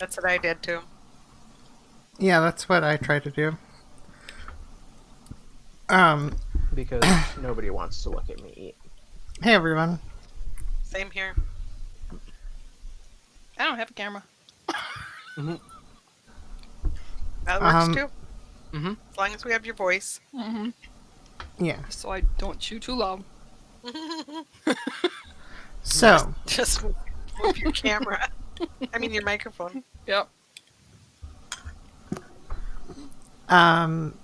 That's what I did too. Yeah, that's what I try to do. Um, Because nobody wants to look at me eat. hey everyone. Same here. I don't have a camera. That works Um, too. Mhm. As long as we have your voice. Mm-hmm. Yeah. So I don't chew too loud. So, Just move your camera. I mean, your microphone. Yep. um,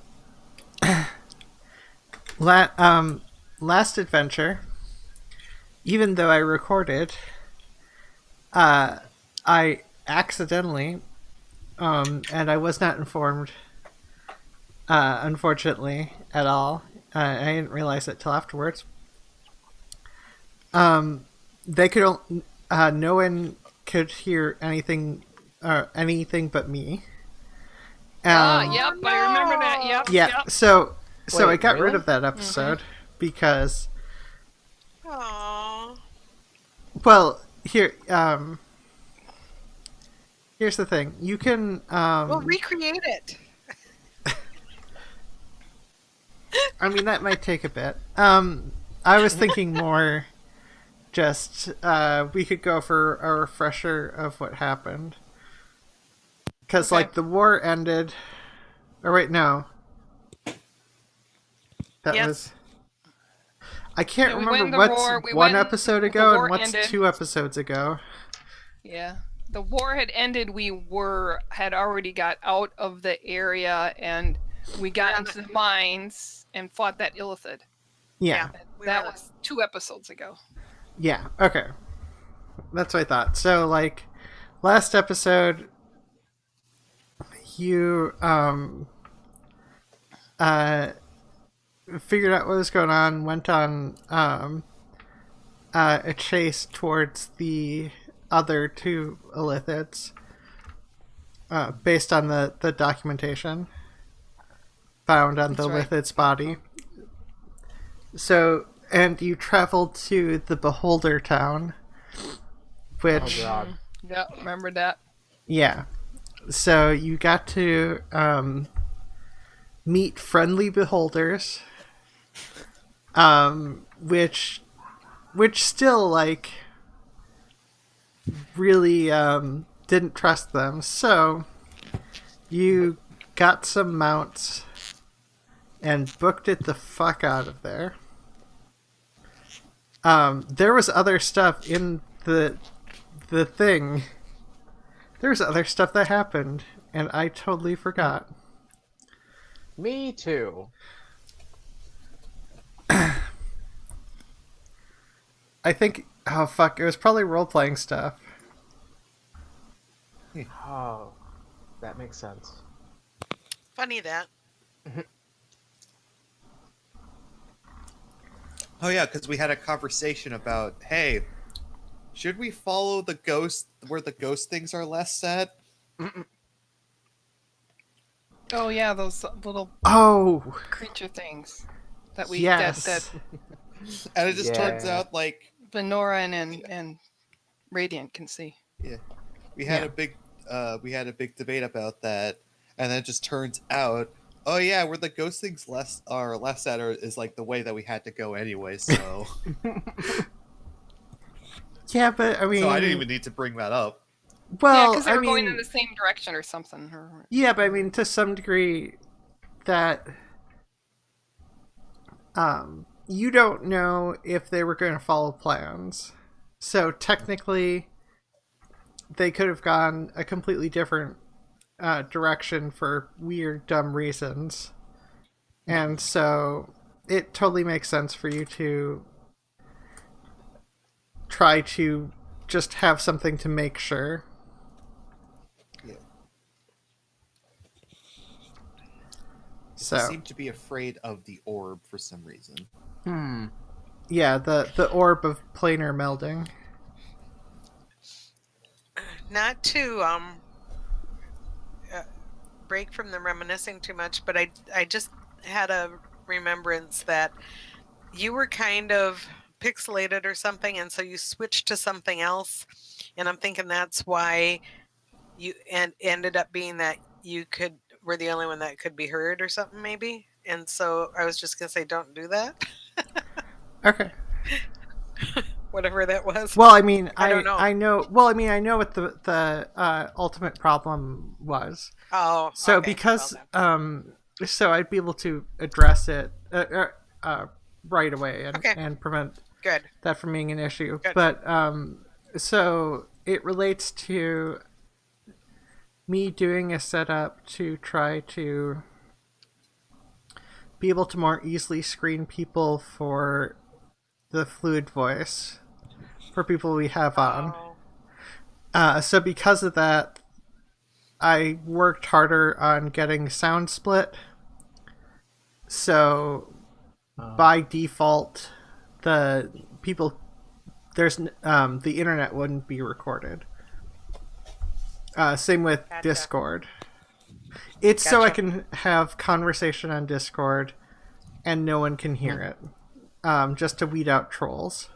last adventure, even though I recorded, I accidentally, and I was not informed, unfortunately, at all. I didn't realize it till afterwards. They could, no one could hear anything, anything but me. Yep. Oh, I remember that. Yep. Yeah. Yep. So I Wait, got rid really? of that episode because, Aww. well, here's the thing. You can, We'll recreate it. I mean, that might take a bit. I was thinking more just, we could go for a refresher of what happened. Because, Okay. like, the war ended. Or wait, no. That Yes. was. I can't Yeah, we remember went in the what's war, we one went- episode the ago war and what's ended. 2 episodes ago. Yeah. The war had ended. We had already got out of the area, and we got into the mines and fought that Illithid. Yeah. That was 2 episodes ago. Yeah, okay. That's what I thought. So, like, last episode, you, figured out what was going on, went on, a chase towards the other 2 Illithids, based on the documentation found on the That's right. Lithid's body. So, and you traveled to the Beholder Town, which, Oh god. Yep. Remember that. yeah. So you got to meet friendly beholders, which still, like, really didn't trust them. So you got some mounts and booked it the fuck out of there. There was other stuff in the thing. There was other stuff that happened, and I totally forgot. Me too. I think, oh fuck, it was probably role-playing stuff. Oh, that makes sense. Funny that. Oh yeah, because we had a conversation about, hey, should we follow the ghost where the ghost things are less set? Oh yeah, those little Oh, creature things that we yes. that And it just turns Yeah. out like Venora and Radiant can see. we had Yeah. we had a big debate about that, and then it just turns out, oh yeah, where the ghost things are less set is like the way that we had to go anyway. So Yeah, but I mean, so I didn't even need to bring that up. Yeah, well, because they I were going mean, in the same direction or something. yeah, but I mean, to some degree, that you don't know if they were going to follow plans. So technically, they could have gone a completely different direction for weird, dumb reasons. And so it totally makes sense for you to try to just have something to make sure. Yeah. So They seem to be afraid of the orb for some reason. yeah, the orb of planar melding. Not to break from the reminiscing too much, but I just had a remembrance that you were kind of pixelated or something, and so you switched to something else. And I'm thinking that's why you and ended up being that you were the only one that could be heard or something maybe. And so I was just gonna say, don't do that. Okay. Whatever that was. Well, I mean, I don't know. I know. Well, I mean, I know what the ultimate problem was. Oh, So okay. because Well, then. so I'd be able to address it right away Okay. and prevent Good. that from being an issue. Good. But so it relates to me doing a setup to try to be able to more easily screen people for the fluid voice for people we have on. Oh, So because of that, I worked harder on getting sound split. So by default, the people the internet wouldn't be recorded. Same with Gotcha. Discord. It's so I Gotcha. can have conversation on Discord, and no one can hear it. Just to weed out trolls.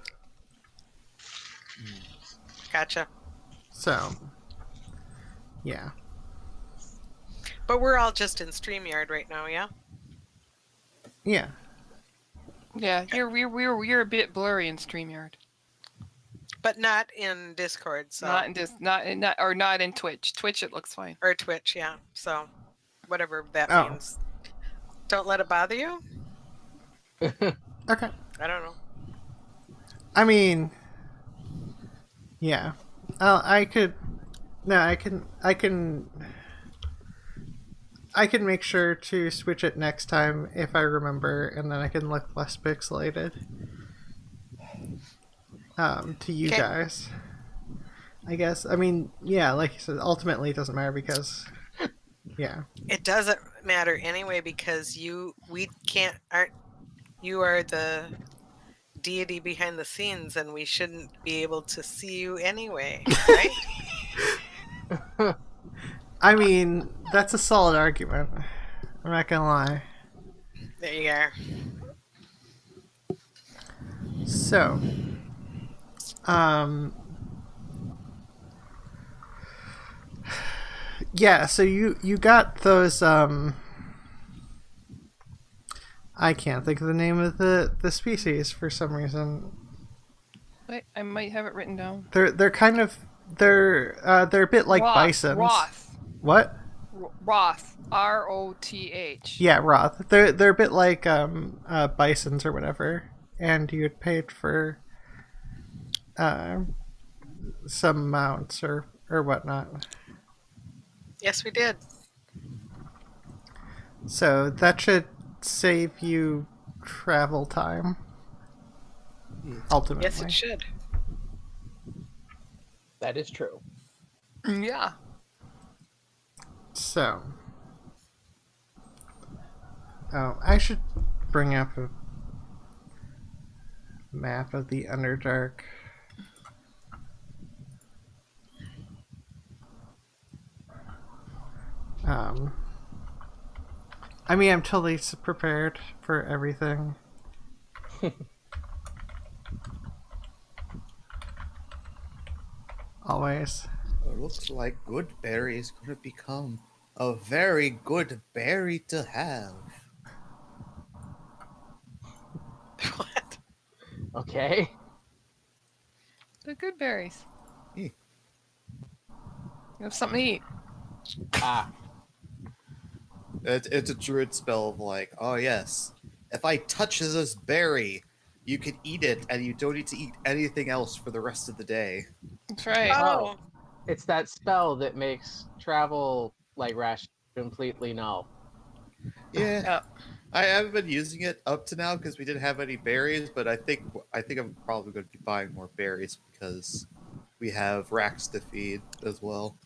gotcha. So, yeah. But we're all just in StreamYard right now, yeah? Yeah. Yeah, you're a bit blurry in StreamYard. But not in Discord, so Not in Twitch. Twitch it looks fine. or Twitch, yeah. So whatever that Oh. means. Don't let it bother you? Okay. I don't know. I mean, yeah. I could. No, I can make sure to switch it next time if I remember, and then I can look less pixelated. To you Okay. guys, I guess. I mean, yeah, like you said, ultimately it doesn't matter because, yeah. It doesn't matter anyway because you are the deity behind the scenes and we shouldn't be able to see you anyway, right? I mean, that's a solid argument. I'm not gonna lie. There you are. So, yeah, so you got those, I can't think of the name of the species for some reason. Wait, I might have it written down. They're kind of, they're a bit like bisons. Roth. What? Roth. ROTH. Yeah, Roth. They're a bit like, bisons or whatever. And you had paid for, some mounts or whatnot. Yes, we did. So that should save you travel time. Ultimately. Yes, it should. That is true. Yeah. So. Oh, I should bring up a map of the Underdark. I mean, I'm totally prepared for everything. Always. It looks like Goodberry is going to become a very good berry to have. What? Okay. The good berries. Eh. You have something to eat. Ah. It's a druid spell of like, oh yes, if I touch this berry, you can eat it and you don't need to eat anything else for the rest of the day. That's right. Oh, It's that spell that makes travel like rash completely null. Yeah, Yeah. I haven't been using it up to now because we didn't have any berries, but I think I'm probably going to be buying more berries because we have racks to feed as well.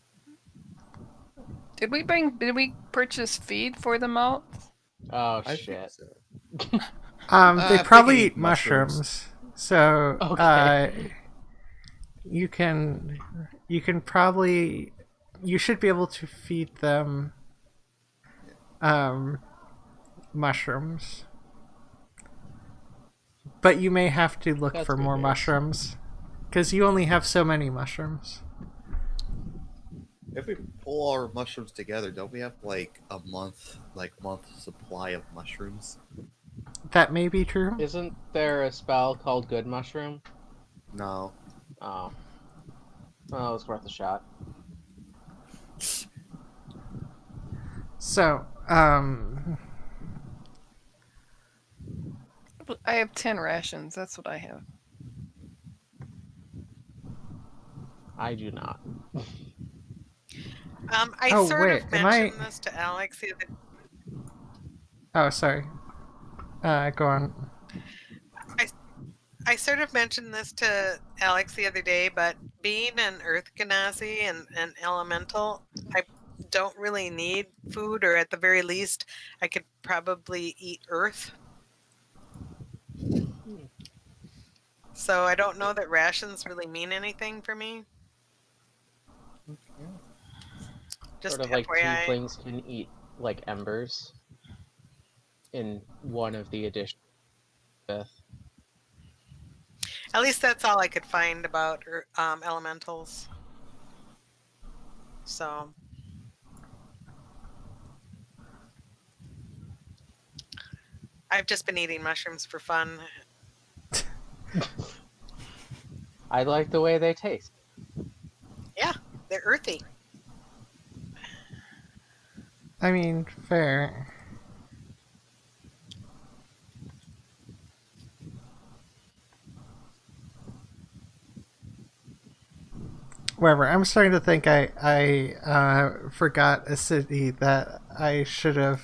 Did we purchase feed for the mount? Oh I think shit. so. They I'm probably thinking eat mushrooms. So, Okay. you can probably, you should be able to feed them, mushrooms. But you may have to look That's for good more news. mushrooms. Because you only have so many mushrooms. If we pull our mushrooms together, don't we have like a month supply of mushrooms? That may be true. Isn't there a spell called Good Mushroom? No. Oh. Well, it's worth a shot. So, I have 10 rations. That's what I have. I do not. I Oh, sort wait, of am mentioned I- this to Alex the other. oh, sorry. Go on. I sort of mentioned this to Alex the other day, but being an Earth Genasi and an elemental, I don't really need food, or at the very least, I could probably eat Earth. So I don't know that rations really mean anything for me. Just Sort of like FYI. tieflings can eat like embers in one of the editions. At least that's all I could find about elementals. So I've just been eating mushrooms for fun. I like the way they taste. Yeah, they're earthy. I mean, fair. Whatever. I'm starting to think I forgot a city that I should have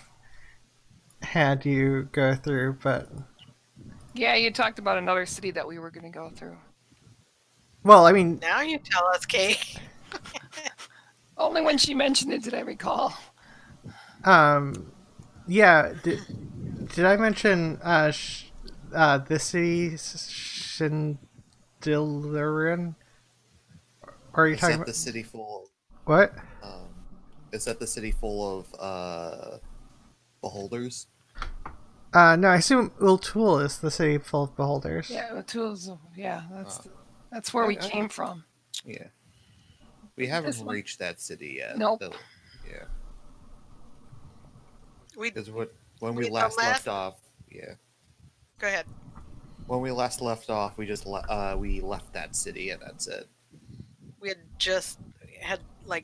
had you go through, but Yeah, you talked about another city that we were going to go through. well, I mean, Now you tell us, Kay. Only when she mentioned it did I recall. yeah. Did I mention this city Shindilaran? Or are you Is talking that about the city full? what? Is that the city full of beholders? No, I assume Ultul is the city full of beholders. Yeah, the tools. Yeah, that's where we Okay. came from. Yeah. We This haven't one? reached that city yet. Nope. though. Yeah. We Because when we the last left last- off, yeah. go ahead. When we last left off, we just we left that city and that's it. We had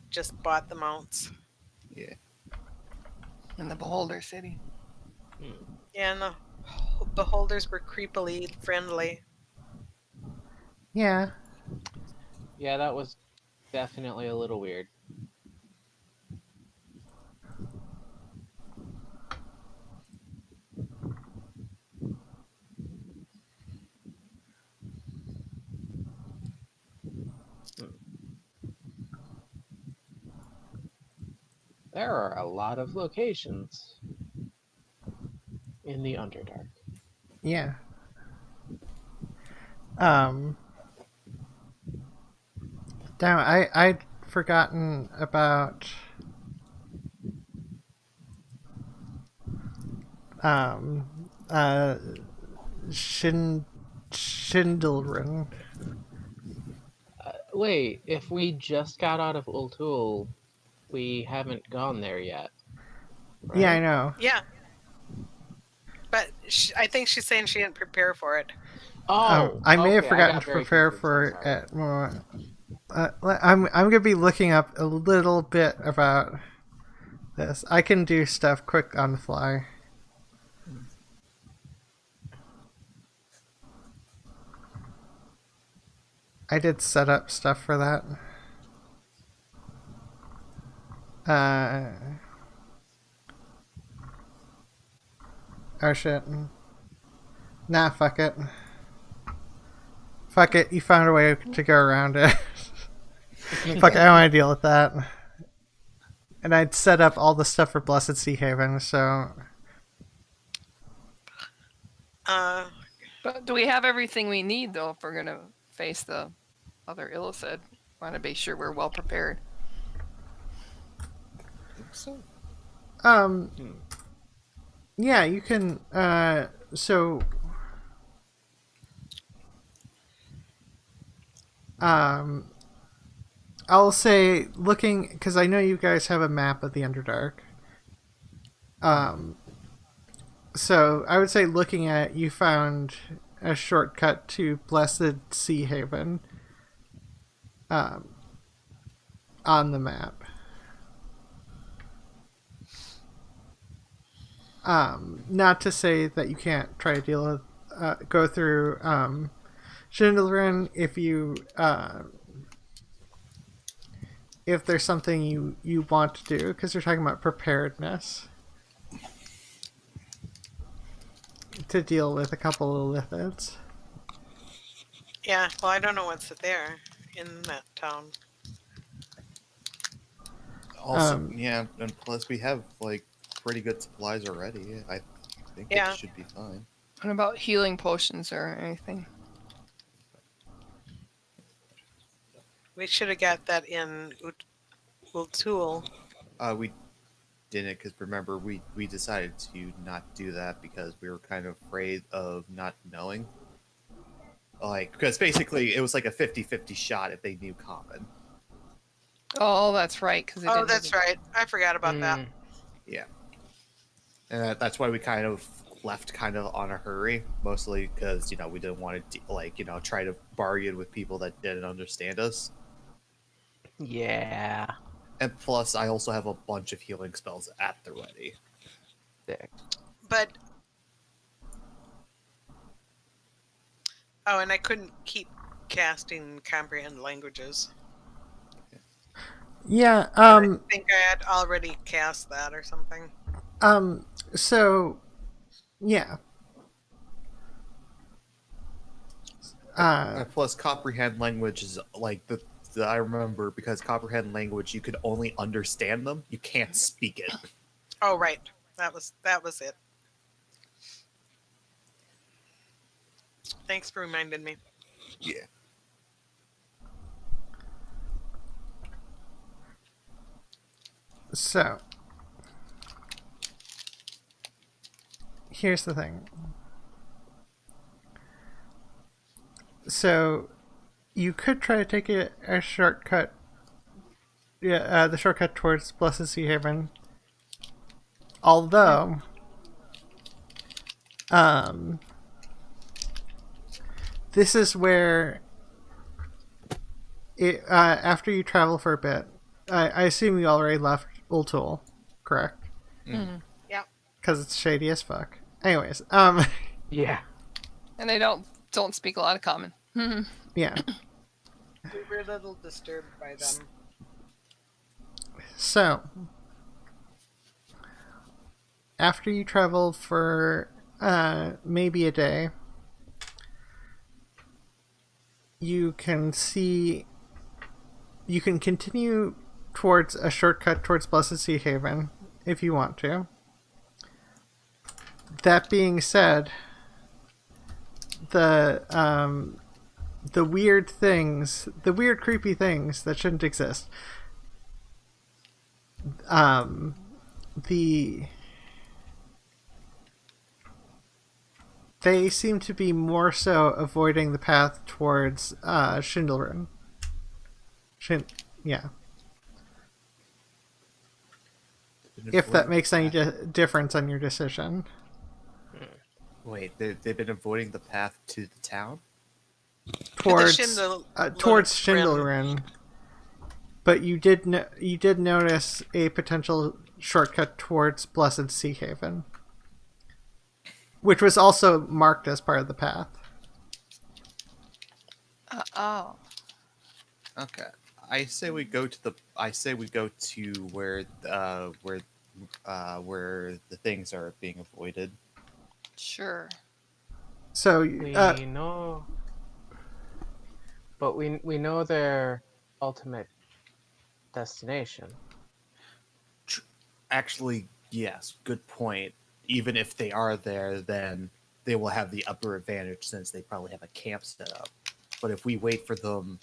just bought the mounts. Yeah. In the Beholder City. Yeah, and the beholders were creepily friendly. Yeah. Yeah, that was definitely a little weird. There are a lot of locations in the Underdark. Yeah. Damn, I'd forgotten about Shindilrin. Wait, if we just got out of Ultul, we haven't gone there yet. Yeah, I right? know. Yeah. But I think she's saying she didn't prepare for it. Oh, I may have okay, forgotten got to very prepare confused, for I'm sorry. it more. I'm gonna be looking up a little bit about this. I can do stuff quick on the fly. I did set up stuff for that. Oh shit. Nah, fuck it. Fuck it, you found a way to go around it. Fuck, I don't want to deal with that. And I'd set up all the stuff for Blessed Sea Haven, so... But do we have everything we need, though, if we're going to face the other Illicid? Want to be sure we're well prepared. So Yeah, you can, so... I'll say, looking, because I know you guys have a map of the Underdark. So I would say, looking at, you found a shortcut to Blessed Sea Haven on the map. Not to say that you can't try to deal with, go through Shindelrin if there's something you want to do, because you're talking about preparedness to deal with a couple of lithids. Yeah, well, I don't know what's there in that town. Also, yeah, and plus we have like pretty good supplies already. I think Yeah. it should be fine. What about healing potions or anything? We should have got that in Ultul. We didn't, because remember we decided to not do that because we were kind of afraid of not knowing. Like, because basically it was like a 50-50 shot if they knew common. Oh, that's right. Because Oh, that's right. I forgot about that. Yeah. And that's why we kind of left kind of on a hurry, mostly because, you know, we didn't want to, like, you know, try to bargain with people that didn't understand us. Yeah. And plus, I also have a bunch of healing spells at the ready. Sick. But oh, and I couldn't keep casting comprehend languages. Yeah. I think I had already cast that or something. So, yeah. And plus, comprehend language is like the I remember, because comprehend language, you could only understand them. You can't speak it. Oh, right. That was it. Thanks for reminding me. Yeah. So, here's the thing. So, you could try to take a shortcut. Yeah, the shortcut towards Blessed Sea Haven. Although, this is where it after you travel for a bit. I assume you already left Ultul, correct? Yeah. Because it's shady as fuck. Anyways, Yeah. And they don't speak a lot of common. yeah. We were a little disturbed by them. So, after you travel for maybe a day, you can continue towards a shortcut towards Blessed Sea Haven if you want to. That being said, the weird things, the weird creepy things that shouldn't exist, they seem to be more so avoiding the path towards Shindelrin. Yeah. If that makes any difference on your decision. Wait, they've been avoiding the path to the town? Towards Shindelrin. Shindelrin. But you did notice a potential shortcut towards Blessed Sea Haven, which was also marked as part of the path. Oh. Okay. I say we go to where the things are being avoided. Sure. So We know, but we know their ultimate destination. Actually, yes, good point. Even if they are there, then they will have the upper advantage since they probably have a camp set up. But if we wait for them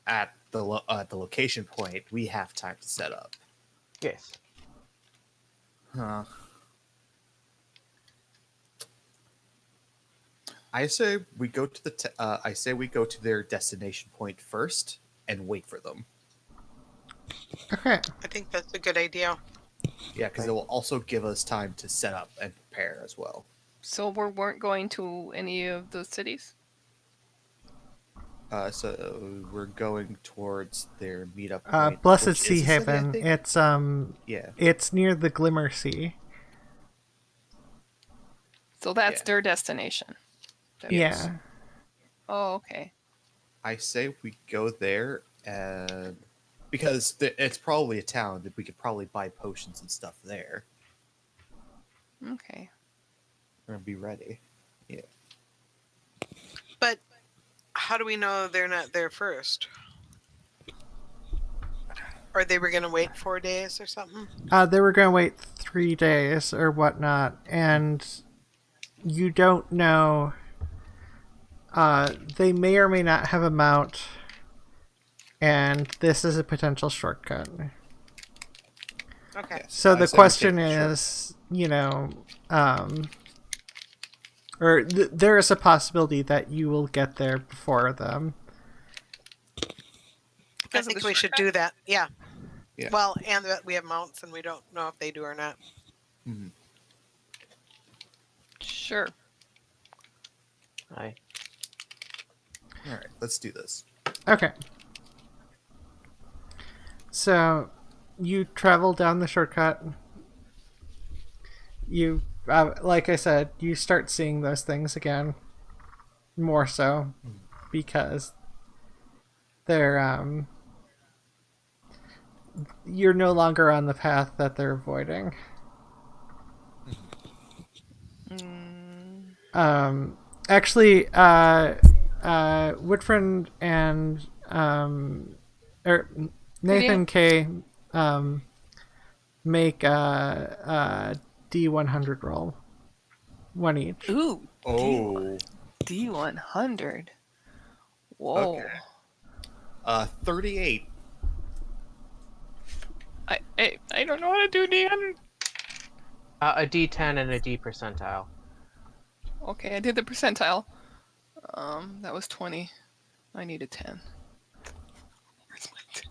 at the location point, we have time to set up. Yes. Huh. I say we go to their destination point first and wait for them. Okay. I think that's a good idea. Yeah, because it will also give us time to set up and prepare as well. So we weren't going to any of the cities? So we're going towards their meetup Uh, point, Blessed which Sea is a city, I Haven. think? It's Yeah. it's near the Glimmer Sea. So that's Yeah. their destination. Yes. Yeah. Oh, okay. I say we go there, and because it's probably a town that we could probably buy potions and stuff there. Okay. We're gonna be ready. But how do we know they're not there first? Or they were going to wait 4 days or something? They were going to wait 3 days or whatnot, and you don't know. They may or may not have a mount, and this is a potential shortcut. Okay. So I the say we question take the short- is, or there is a possibility that you will get there before them. I Because of think the we should shortcut? do that. Yeah. Yeah. Well, and that we have mounts and we don't know if they do or not. Mhm. Sure. Aye. All right, let's do this. Okay. So, you travel down the shortcut. You, like I said, you start seeing those things again. More so. Because they're, you're no longer on the path that they're avoiding. Actually, Woodfriend and Nathan K make a D100 roll, one each. Ooh, Oh, D100. Whoa. Okay. 38. I don't know how to do D100. A D10 and a D percentile. Okay, I did the percentile. That was 20. I need a 10. Where's my 10?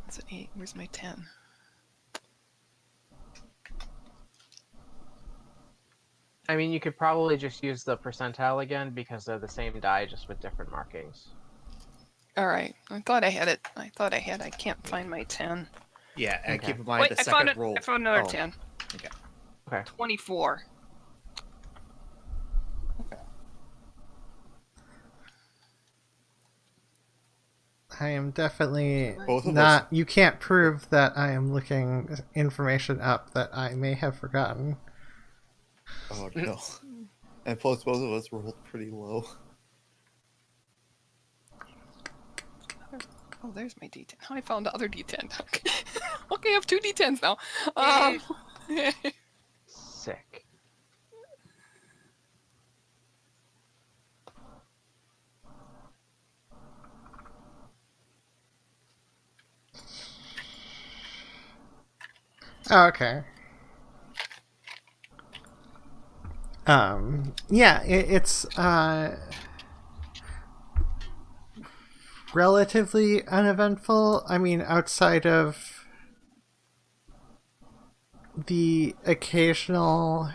That's an 8. Where's my 10? I mean, you could probably just use the percentile again because they're the same die, just with different markings. All right. I thought I had it. I can't find my 10. Yeah, and Okay. keep in mind Wait, the I second found it. roll. I found another Oh, 10. Okay. Okay. 24. I am definitely Both of not. us. You can't prove that I am looking information up that I may have forgotten. Oh no. And plus, both of us rolled pretty low. Oh, there's my D10. Oh, I found the other D10. Okay, I have 2 D10s now. Sick. Oh, okay. Yeah, it's relatively uneventful. I mean, outside of the occasional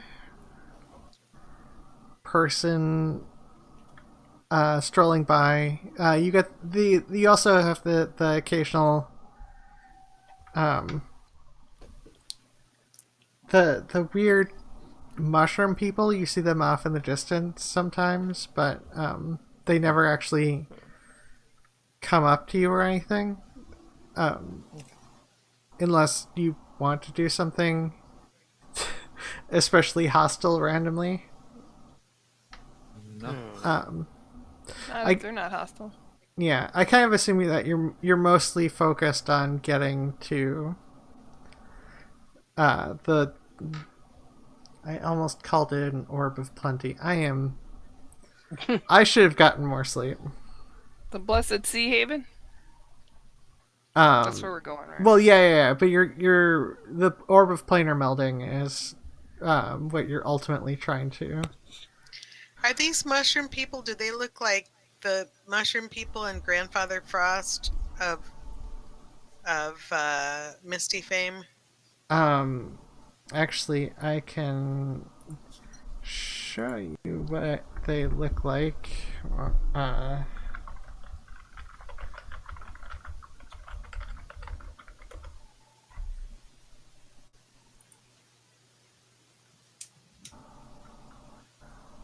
person strolling by, you also have the occasional the weird mushroom people. You see them off in the distance sometimes, but they never actually come up to you or anything, unless you want to do something especially hostile randomly. No. They're not hostile. Yeah, I kind of assume that you're mostly focused on getting to the. I almost called it an orb of plenty. I should have gotten more sleep. The Blessed Sea Haven? Um, That's where we're going, right? Well, yeah. But you're the orb of planar melding is what you're ultimately trying to. Are these mushroom people? Do they look like the mushroom people in Grandfather Frost of of Misty fame? Actually, I can show you what they look like. Uh,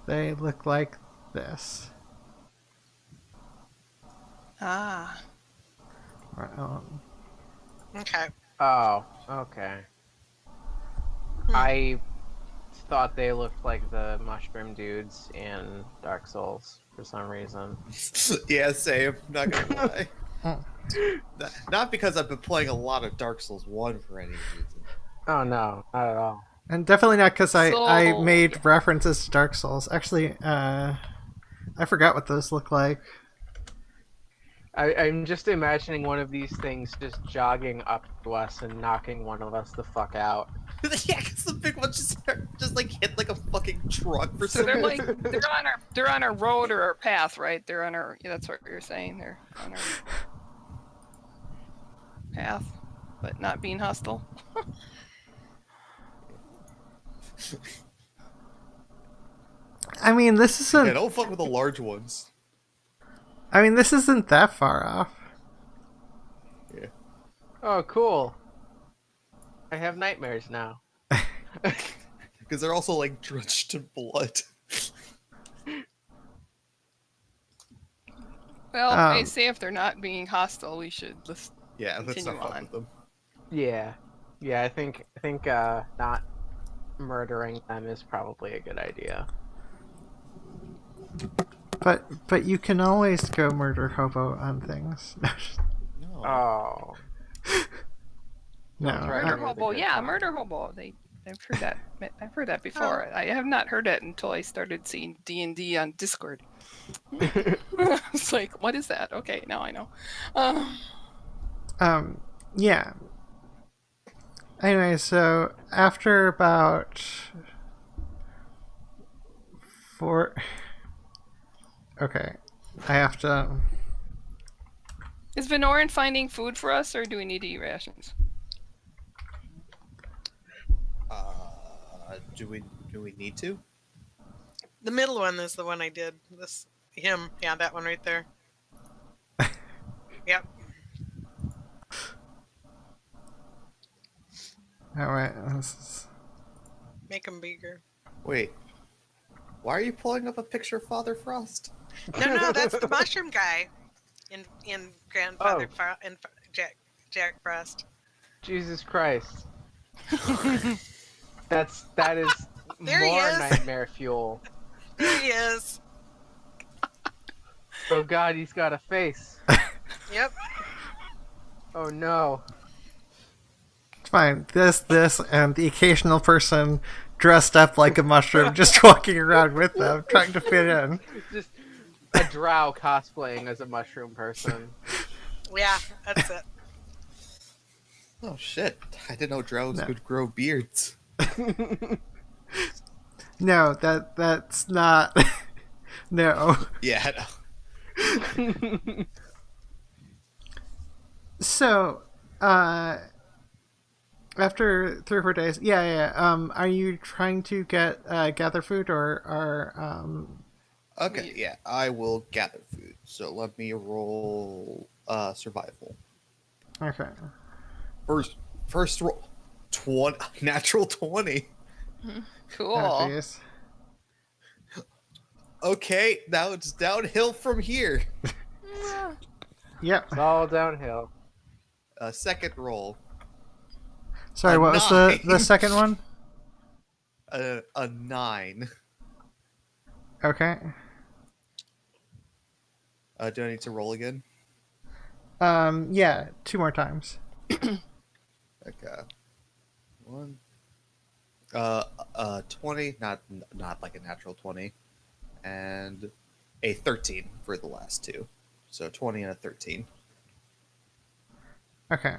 they look like this. Ah. Um, Okay. Oh, okay. Hmm. I thought they looked like the mushroom dudes in Dark Souls for some reason. Yeah, same. Not gonna lie. Oh. Not because I've been playing a lot of Dark Souls 1 for any reason. Oh no, not at all. And definitely not because I So, made yeah. references to Dark Souls. Actually, I forgot what those look like. I'm just imagining one of these things just jogging up to us and knocking one of us the fuck out. Yeah, because the big one just like hit like a fucking truck for So some they're reason. like they're on our road or our path, right? They're on our yeah, that's what you're saying. They're on our path, but not being hostile. I mean, this Yeah, isn't. don't fuck with the large ones. I mean, this isn't that far off. Yeah. Oh, cool. I have nightmares now. Because they're also like drenched in blood. Well, I Um, say if they're not being hostile, we should let's Yeah, let's continue not fuck on. with them. Yeah, yeah. I think not murdering them is probably a good idea. but you can always go murder hobo on things. No. Oh, No, Don't try Murder any of the hobo, good yeah, times. murder hobo. I've heard that. I've heard that before. I have not heard it until I started seeing D&D on Discord. It's like, what is that? Okay, now I know. yeah. Anyway, so after about 4. Okay, I have to. Is Venoran finding food for us, or do we need to eat rations? Do we need to? The middle one is the one I did. Him. Yeah, that one right there. Yep. All right. This is, Make him bigger. Wait. Why are you pulling up a picture of Father Frost? No, that's the mushroom guy in Grandfather Oh. and Jack Frost. Jesus Christ. that is There he more is. nightmare fuel. There he is. Oh God, he's got a face. Yep. Oh no. it's fine. This, and the occasional person dressed up like a mushroom just walking around with them, trying to fit in. Just a drow cosplaying as a mushroom person. Yeah, that's it. Oh shit! I didn't know drows No. could grow beards. No, that's not. No. Yeah, I know. So, after 3 or 4 days, yeah. Are you trying to gather food or Okay, yeah, I will gather food. So let me roll survival. okay. First roll 20 natural 20. Cool. Oh, geez. Okay, now it's downhill from here. Yep. It's all downhill. Second roll, Sorry, A what was the 9. second one? a 9. Okay. Do I need to roll again? Yeah, 2 more times. Okay. 1. 20, not like a natural 20, and a 13 for the last 2. So 20 and a 13. Okay.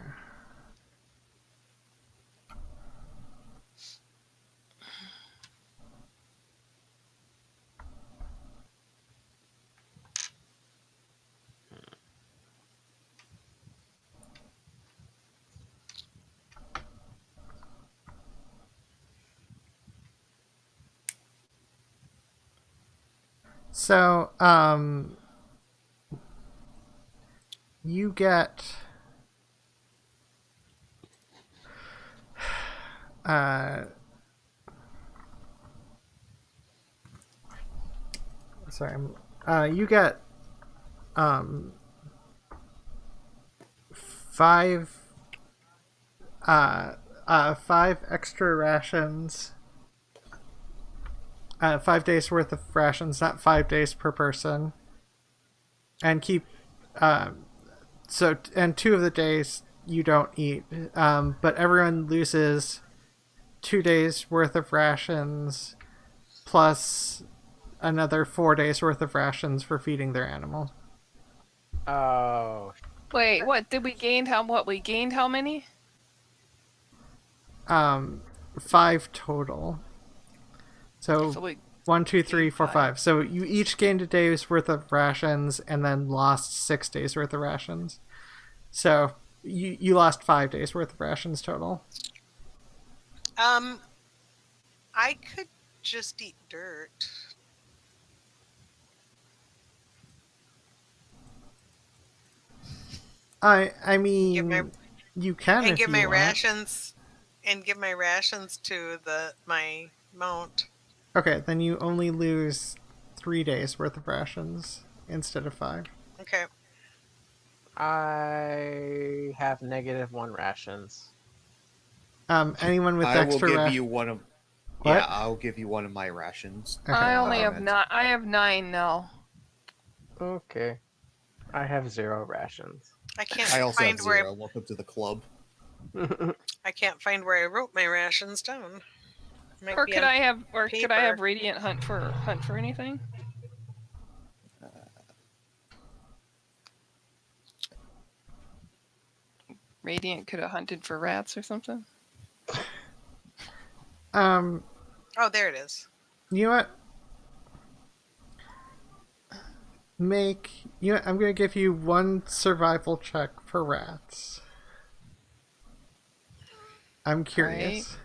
So, you get sorry, you get five 5 extra rations. 5 days worth of rations, not 5 days per person, and keep and 2 of the days you don't eat, but everyone loses 2 days worth of rations plus another 4 days worth of rations for feeding their animal. Oh, Wait, what did we gain? We gained how many? 5 total. So So we 1, 2, 3, gained 4, 5. 5. So you each gained a day's worth of rations and then lost 6 days worth of rations. So you lost 5 days worth of rations total. I could just eat dirt. I mean, Give my- you can and if give you my want. rations to my mount. Okay, then you only lose 3 days worth of rations instead of 5. Okay. I have -1 rations. Anyone with I will extra give you one of. What? Yeah, I'll give you one of my rations. Okay. I only have Alright. I have 9 now. Okay. I have 0 rations. I can't I also have find where 0. Welcome to the club. I can't find where I wrote my rations down. Might Or be could on- I have paper. Radiant hunt for anything? Radiant could have hunted for rats or something. Um, Oh, there it is. you know what? I'm gonna give you 1 survival check for rats. I'm curious.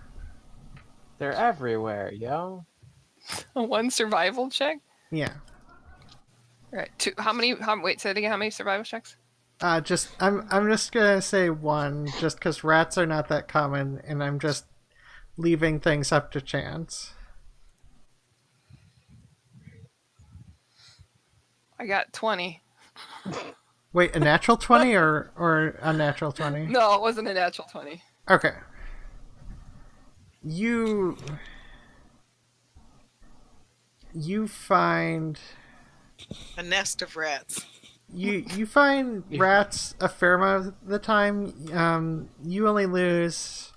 They're everywhere, yo. One survival check. Yeah. Right. 2. Wait. Say it again. How many survival checks? I'm just gonna say 1, just because rats are not that common, and I'm just leaving things up to chance. I got 20. Wait, a natural 20 or a natural 20? No, it wasn't a natural 20. Okay. You find A nest of rats. you find rats a fair amount of the time. You only lose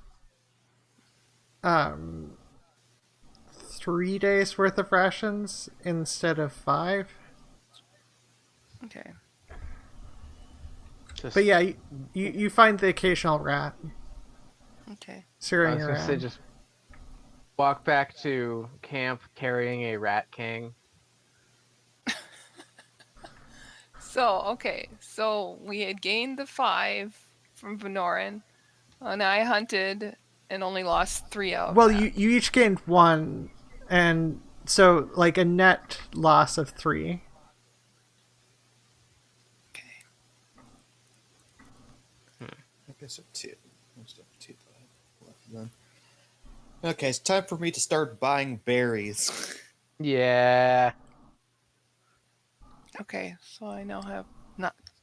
3 days worth of rations instead of 5. Okay. Just, But yeah, you find the occasional rat Okay. I scurrying was gonna say around. just walk back to camp carrying a rat king. So we had gained the 5 from Venorin, and I hunted and only lost 3 out. Well, you each gained 1, and so like a net loss of 3. Okay. I guess 2. Most of 2 left then. Okay, it's time for me to start buying berries. Yeah. Okay. So I now have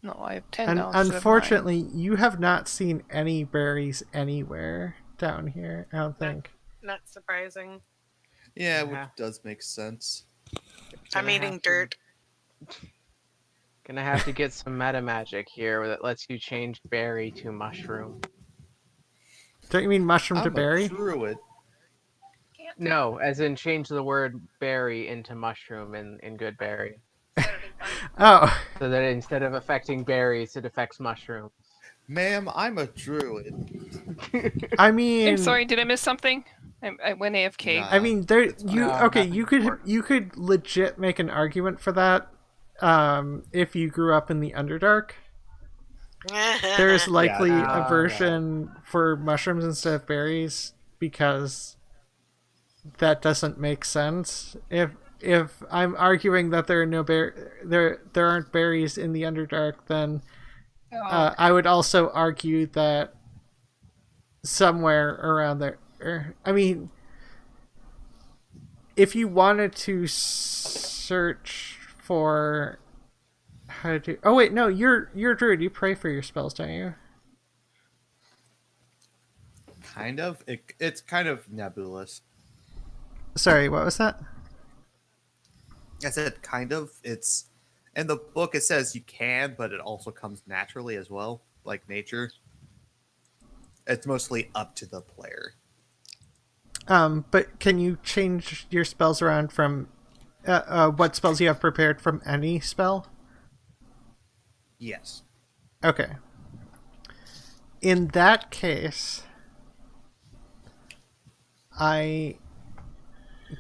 I have 10 And now. instead of 9. unfortunately, you have not seen any berries anywhere down here, I don't think. Not surprising. Yeah, Yeah. which does make sense. I'm Gonna eating have to- dirt. Gonna have to get some meta magic here that lets you change berry to mushroom. Don't you mean mushroom to I'm berry? a druid. No, as in change the word berry into mushroom in Good Berry. Oh, So that instead of affecting berries, it affects mushrooms. Ma'am, I'm a druid. I mean, I'm sorry. Did I miss something? I went AFK. Nah. I mean, there you No, okay? nothing You could legit make an argument for that. If you grew up in the Underdark, there's likely Yeah, a version for mushrooms instead of berries because that doesn't make sense. if I'm arguing that there are no there aren't berries in the Underdark, then I would also argue that somewhere around there. I mean, if you wanted to search for how to do. Oh wait, no, you're a druid. You pray for your spells, don't you? Kind of. It's kind of nebulous. Sorry, what was that? I said kind of. It's in the book. It says you can, but it also comes naturally as well, like nature. It's mostly up to the player. But can you change your spells around from what spells you have prepared from any spell? Yes. Okay. In that case, I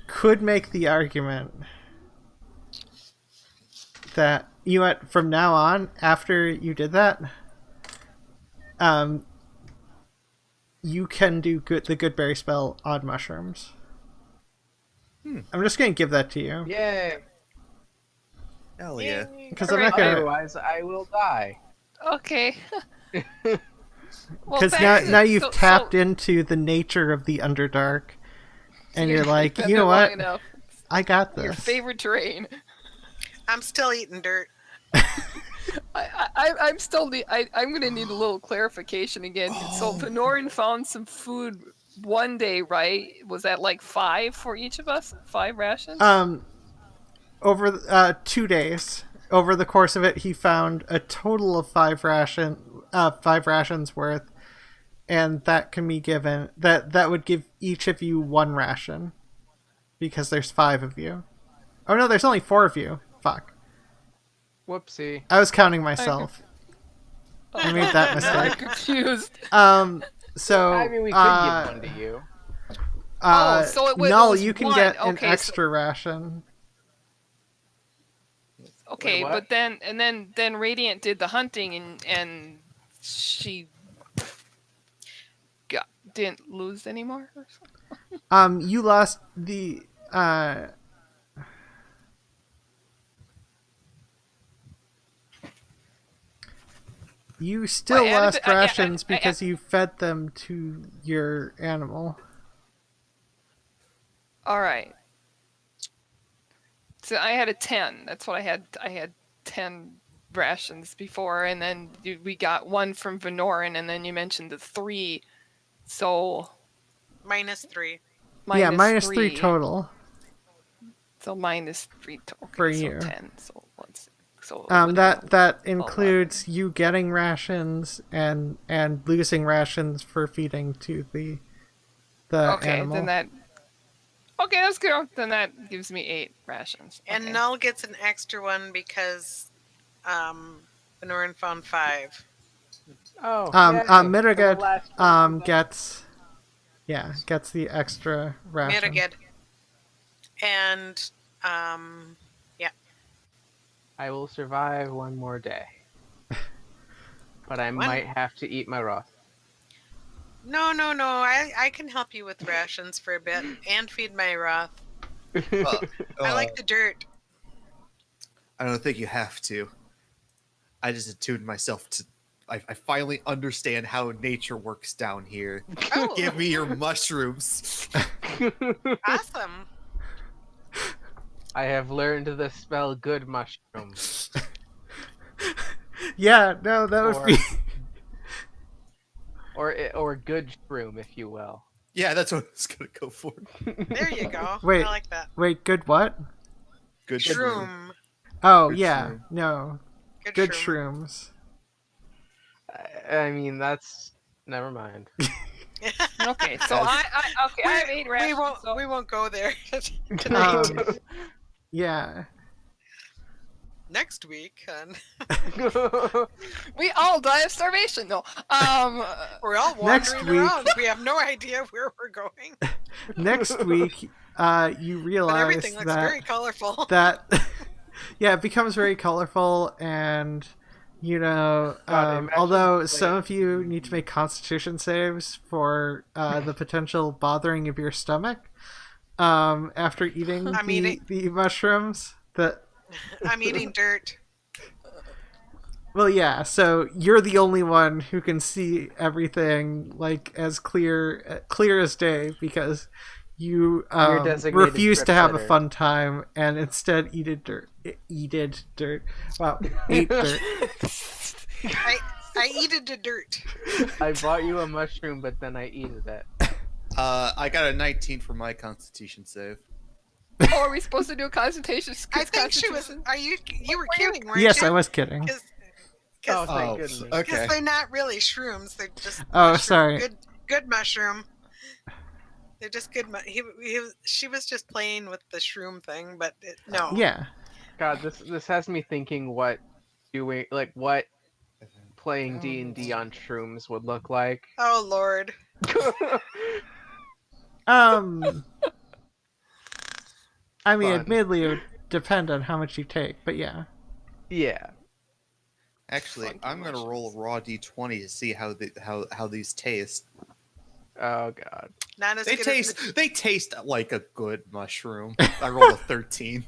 could make the argument that from now on, after you did that, you can do the Goodberry spell on mushrooms. I'm just gonna give that to you Yay! Hell yeah. because I'm not gonna. Otherwise, I will die. Okay. Well, Because back now to- you've so- tapped so- into the nature of the Underdark, and you're like, Been you know there long what? enough. I got Your this. favorite terrain. I'm still eating dirt. I'm still I'm gonna need a little clarification again. So Venorin found some food one day, right? Was that like 5 for each of us? 5 rations? Over 2 days, over the course of it, he found a total of 5 rations worth, and that can be given. That would give each of you 1 ration, because there's 5 of you. Oh no, there's only 4 of you. Fuck. Whoopsie. I was counting myself. I made that Now I'm mistake. confused. So I mean, we could give one to you. So it Null, was you can one. get an Okay, so- extra ration. Okay, what? but then Radiant did the hunting and she didn't lose anymore. Or something? You lost the you still Well, I added lost the- I- rations I- because you fed them to your animal. All right. So I had a 10. That's what I had. I had 10 rations before, and then we got 1 from Venorin, and then you mentioned the 3. So -3. Yeah, minus 3 total. So -3 total. For so you. 10. So let's. So it would have That been includes you getting rations and losing rations for feeding to the okay, animal. then that. Okay, that's good. Then that gives me 8 rations. And okay. Null gets an extra one because Benorin found 5. Oh. Mitigate gets the extra ration. Mitigate. And I will survive one more day. But I One- might have to eat my Roth. no. I can help you with rations for a bit and feed my Roth. I like the dirt. I don't think you have to. I just attuned myself to. I finally understand how nature works down here. Oh, Give me your mushrooms. awesome. I have learned the spell good mushroom. Yeah, no, that would Or- be. Or good shroom, if you will. Yeah, that's what I was gonna go for. There you go. Wait. I like that. Wait, good what? Good Shroom. Oh Good yeah, shroom. no, Good, good shroom. shrooms. I mean, that's. Never mind. Okay, so I have 8 rations. We won't go there tonight. Yeah. Next week, We all die of starvation. No. we're all Next wandering week- around. We have no idea where we're going, Next week, you but realize everything looks that very colorful. yeah, it becomes very colorful, and God, imagine, although like- some of you need to make Constitution saves for the potential bothering of your stomach, after eating I'm eating- the mushrooms. I'm eating dirt. Well, yeah. So you're the only one who can see everything like as clear as day because you designated refused to trip have a sitter. fun time and instead eated dirt. Wow, ate dirt. I eated the dirt. I bought you a mushroom, but then I eated it. I got a 19 for my Constitution save. Oh, are we supposed to do a consultation? I think she was. Are you? You were kidding, weren't Yes, you? I was kidding. Oh, Because thank goodness. okay. they're not really shrooms. They're just. Oh, mushroom- sorry. Good mushroom. They're just good. She was just playing with the shroom thing, but no. Yeah. God, this has me thinking what playing D&D on shrooms would look like. Oh Lord. I mean, Fun. admittedly, it would depend on how much you take, but yeah. Yeah. Actually, Funky I'm gonna roll a raw d20 to see how these taste. Oh God. Not as They good taste as they taste like a good mushroom. I rolled a 13.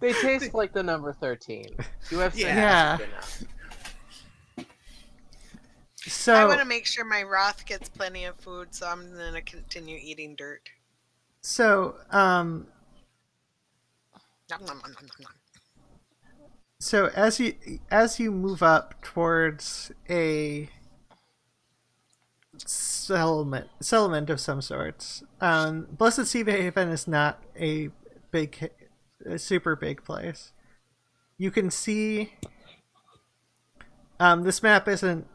They taste like the number 13. You have Yeah. enough. So I want to make sure my Roth gets plenty of food, so I'm gonna continue eating dirt. So, Nom, nom, nom, nom, nom, nom. so as you move up towards a settlement of some sorts, Blessed Sea Haven is not a super big place. You can see this map isn't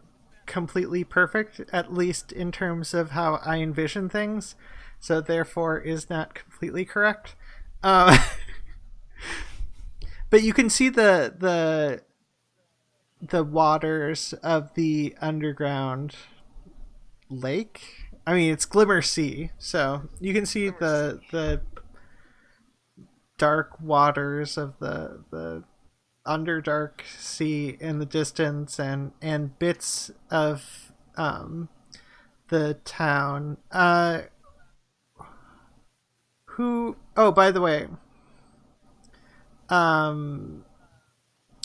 completely perfect, at least in terms of how I envision things, so therefore is not completely correct. But you can see the waters of the underground lake. I mean, it's Glimmer Sea, so you can see the dark waters of the Underdark Sea in the distance, and bits of the town. Oh, by the way,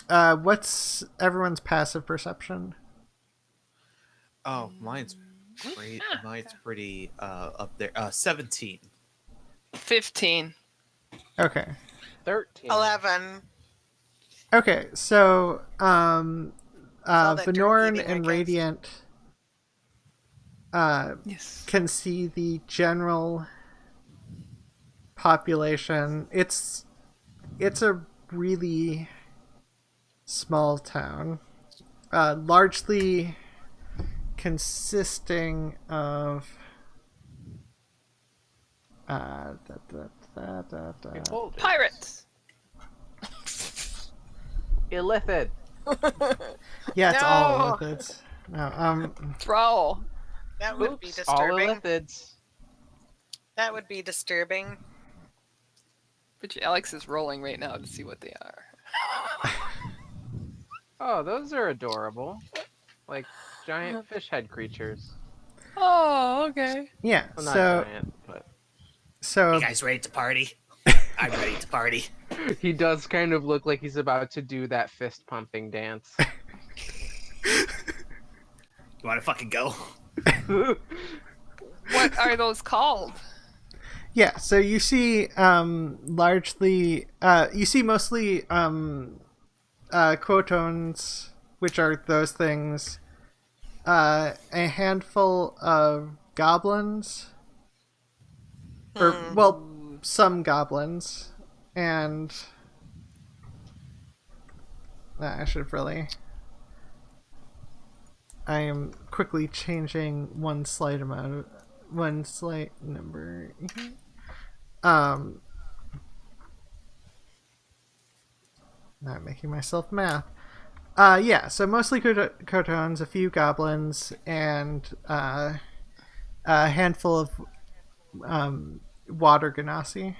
what's everyone's passive perception? Oh, mine's great. Mine's pretty up there. 17. 15. Okay. 13. 11. Okay, so all that dirt Venorn eating, I and guess. Radiant Yes. can see the general population. It's a really small town, largely consisting of Behold it. Pirates. Illithid. yeah, it's all No. of it. No, Throw. That would be Oops, all disturbing. illithids. That would be disturbing. Which Alex is rolling right now to see what they are. Oh, those are adorable. Like giant fish head creatures. Oh, okay. yeah. Well, not So giant, but so guys ready to party? I'm ready to party. he does kind of look like he's about to do that fist pumping dance. You want to fucking go? What are those called? yeah. So you see, largely, you see mostly quotons, which are those things. A handful of goblins, or well, some goblins, and I should really. I am quickly changing one slight number. Not making myself math. Yeah, so mostly Khotons, a few goblins, and a handful of water Ganassi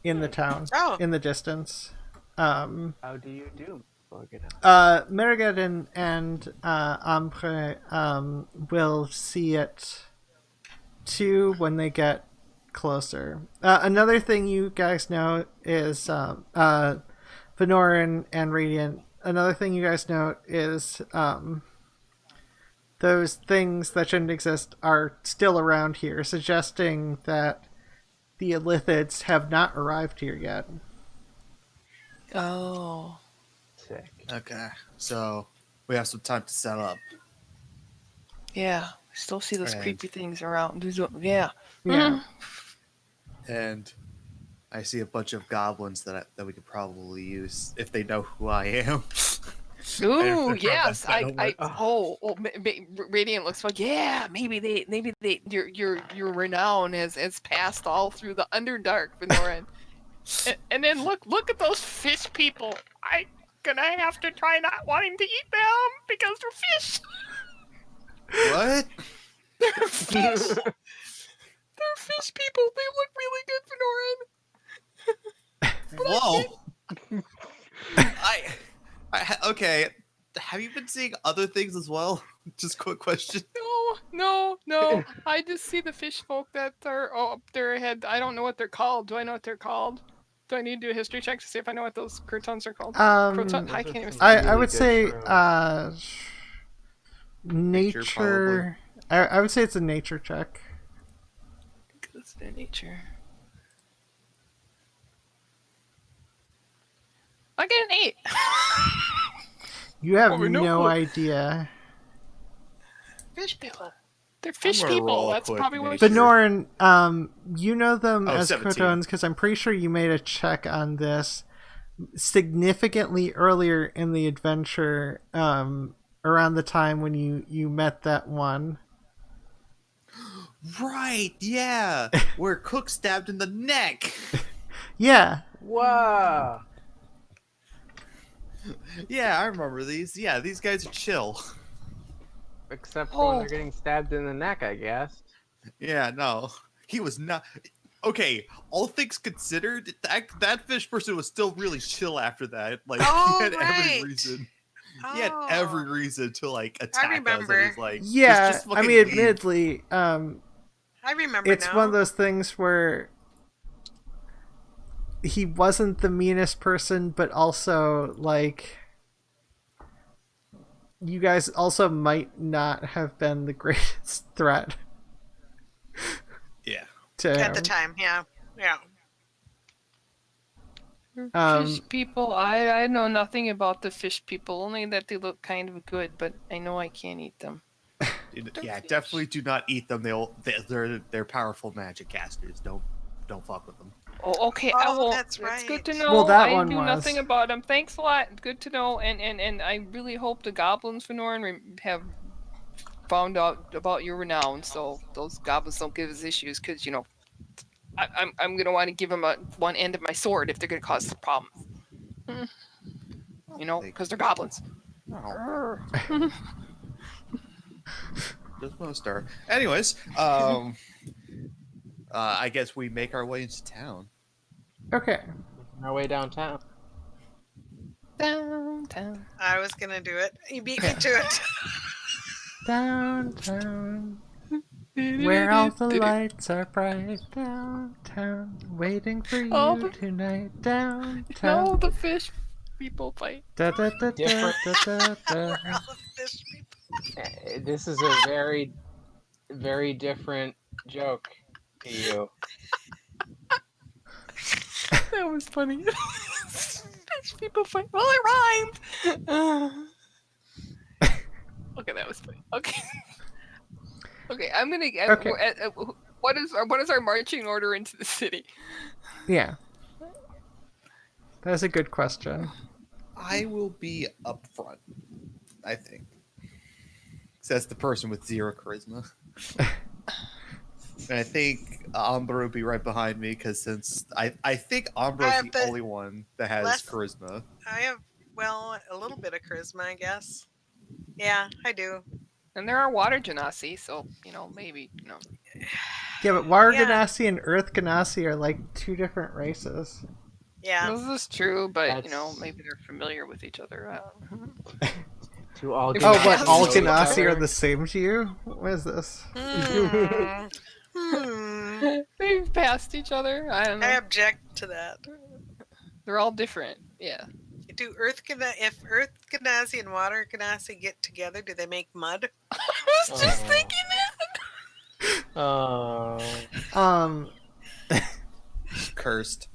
in the town, Oh. in the distance. How do you do, Morgan? Meriged and Ambre will see it too when they get closer. Another thing you guys know is Venoran and Radiant. Another thing you guys note is those things that shouldn't exist are still around here, suggesting that the Illithids have not arrived here yet. Oh. Sick. Okay, so we have some time to set up. Yeah. Still see those And- creepy things around. Yeah. Yeah. And I see a bunch of goblins that we could probably use if they know who I am. Ooh, If yes. I don't I want- Radiant looks like, yeah, maybe they your renown has passed all through the Underdark, Venoran. and then look at those fish people. I gonna have to try not wanting to eat them because they're fish. What? They're fish. They're fish people. They look really good, Venoran. Whoa. Okay. Have you been seeing other things as well? Just quick question. No. I just see the fish folk that are up their head. I don't know what they're called. Do I know what they're called? Do I need to do a history check to see if I know what those crotons are called? Croton? I can't even say. I Really would good say shrooms. nature. I would say it's a nature check. It's their nature. I get an 8. You have Oh, no no clue. idea. Fish people. They're fish gonna people. roll a That's quick probably what. nature. Venoran, you know them Oh, as 17. Crotons because I'm pretty sure you made a check on this significantly earlier in the adventure, around the time when you met that one. Right, yeah. Where Cook stabbed in the neck. Yeah, Whoa. Yeah, I remember these. Yeah, these guys are chill. Except for when Oh. they're getting stabbed in the neck, I guess. Yeah, no. He was not. Okay, all things considered, that fish person was still really chill after that. Like, Oh, he had right. every reason. He had every reason to, like, attack us. remember. And he's like, yeah. just I fucking mean, leave. admittedly, I remember it's now. one of those things where he wasn't the meanest person, but also like you guys also might not have been the greatest threat Yeah. to At him. the time, yeah. Fish people. I know nothing about the fish people. Only that they look kind of good, but I know I can't eat them. Yeah, fish. definitely do not eat them. They're powerful magic casters. Don't fuck with them. Oh, okay. Oh, That's that's good to right. know. Well, that I one knew was. nothing about them. Thanks a lot. Good to know. And I really hope the goblins, Venoran, have found out about your renown, so those goblins don't give us issues. Because I'm gonna want to give them one end of my sword if they're gonna cause problems. Because they're goblins. Oh, just want to start. Anyways, I guess we make our way into town. Okay. On our way downtown. Downtown. I was gonna do it. You beat me to it. Downtown, where all the lights are bright. Downtown, waiting for you All the- tonight. No, Downtown. the fish people fight. Da, da, da, da, Different. da, da, da. All the fish people. This is a very, very different joke to you. That was funny. Fish people fight. Well, it rhymed. Okay, that was funny. Okay. Okay, I'm gonna. Okay. What is our marching order into the city? Yeah. That's a good question. I will be up front, I think. Says the person with 0 charisma. And I think Umbra will be right behind me because since I think Umbra I is have the the only one that has less- charisma. I have, well, a little bit of charisma, I guess. Yeah, I do. And there are water genasi, so maybe Yeah, but Water Ganassi and Earth Ganassi are like two different races. Yeah. this is true. But That's- maybe they're familiar with each other. To all Oh, Ganassi what? All know Ganassi are other. the same to you? What is this? Hmm. Hmm. They've passed past each other. I don't I know. object to that. They're all different. Yeah. Do if Earth Ganassi and Water Ganassi get together, do they make mud? I was just thinking that. Um, Cursed.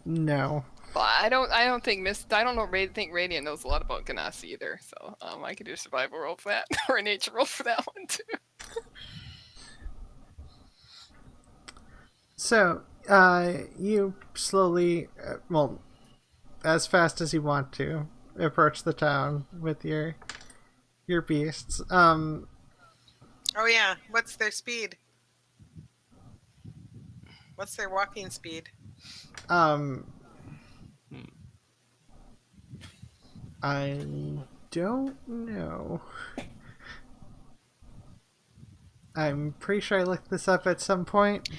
no. Well, I don't think I don't know. Think Radiant knows a lot about Ganassi either. So I could do a survival roll for that or a nature roll for that one too. So, you slowly, well, as fast as you want to, approach the town with your beasts. Oh yeah, what's their speed? What's their walking speed? I don't know. I'm pretty sure I looked this up at some point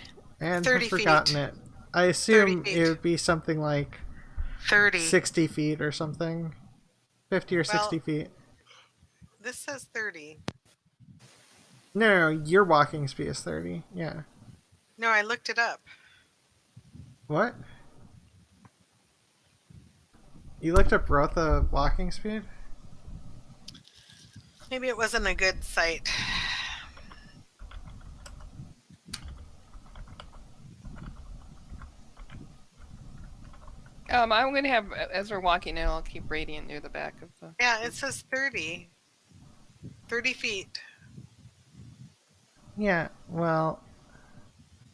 and 30 have forgotten feet. it. I assume 30 it feet. would be something like 30. 60 feet or something. 50 or 60 Well- feet. This says 30. No, your walking speed is 30. Yeah. No, I looked it up. What? You looked up Rotha walking speed? Maybe it wasn't a good site. I'm gonna have as we're walking in, I'll keep Radiant near the back of the. Yeah, it says 30. 30 feet. Yeah, well,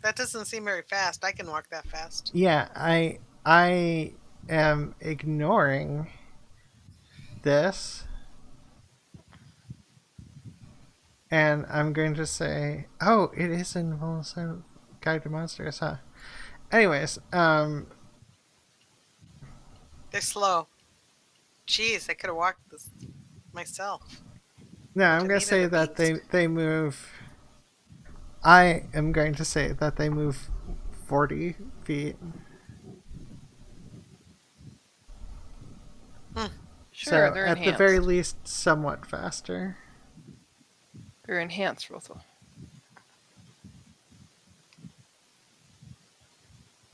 That doesn't seem very fast. I can walk that fast. yeah, I am ignoring this. And I'm going to say, oh, it is in Volcano Guide to Monsters, huh? Anyways, They're slow. Jeez, I could have walked this myself. no, I'm I going to say needed a that beast. they move. I am going to say that they move 40 feet. Sure, So they're at enhanced. the very least, somewhat faster. They're enhanced, Russell.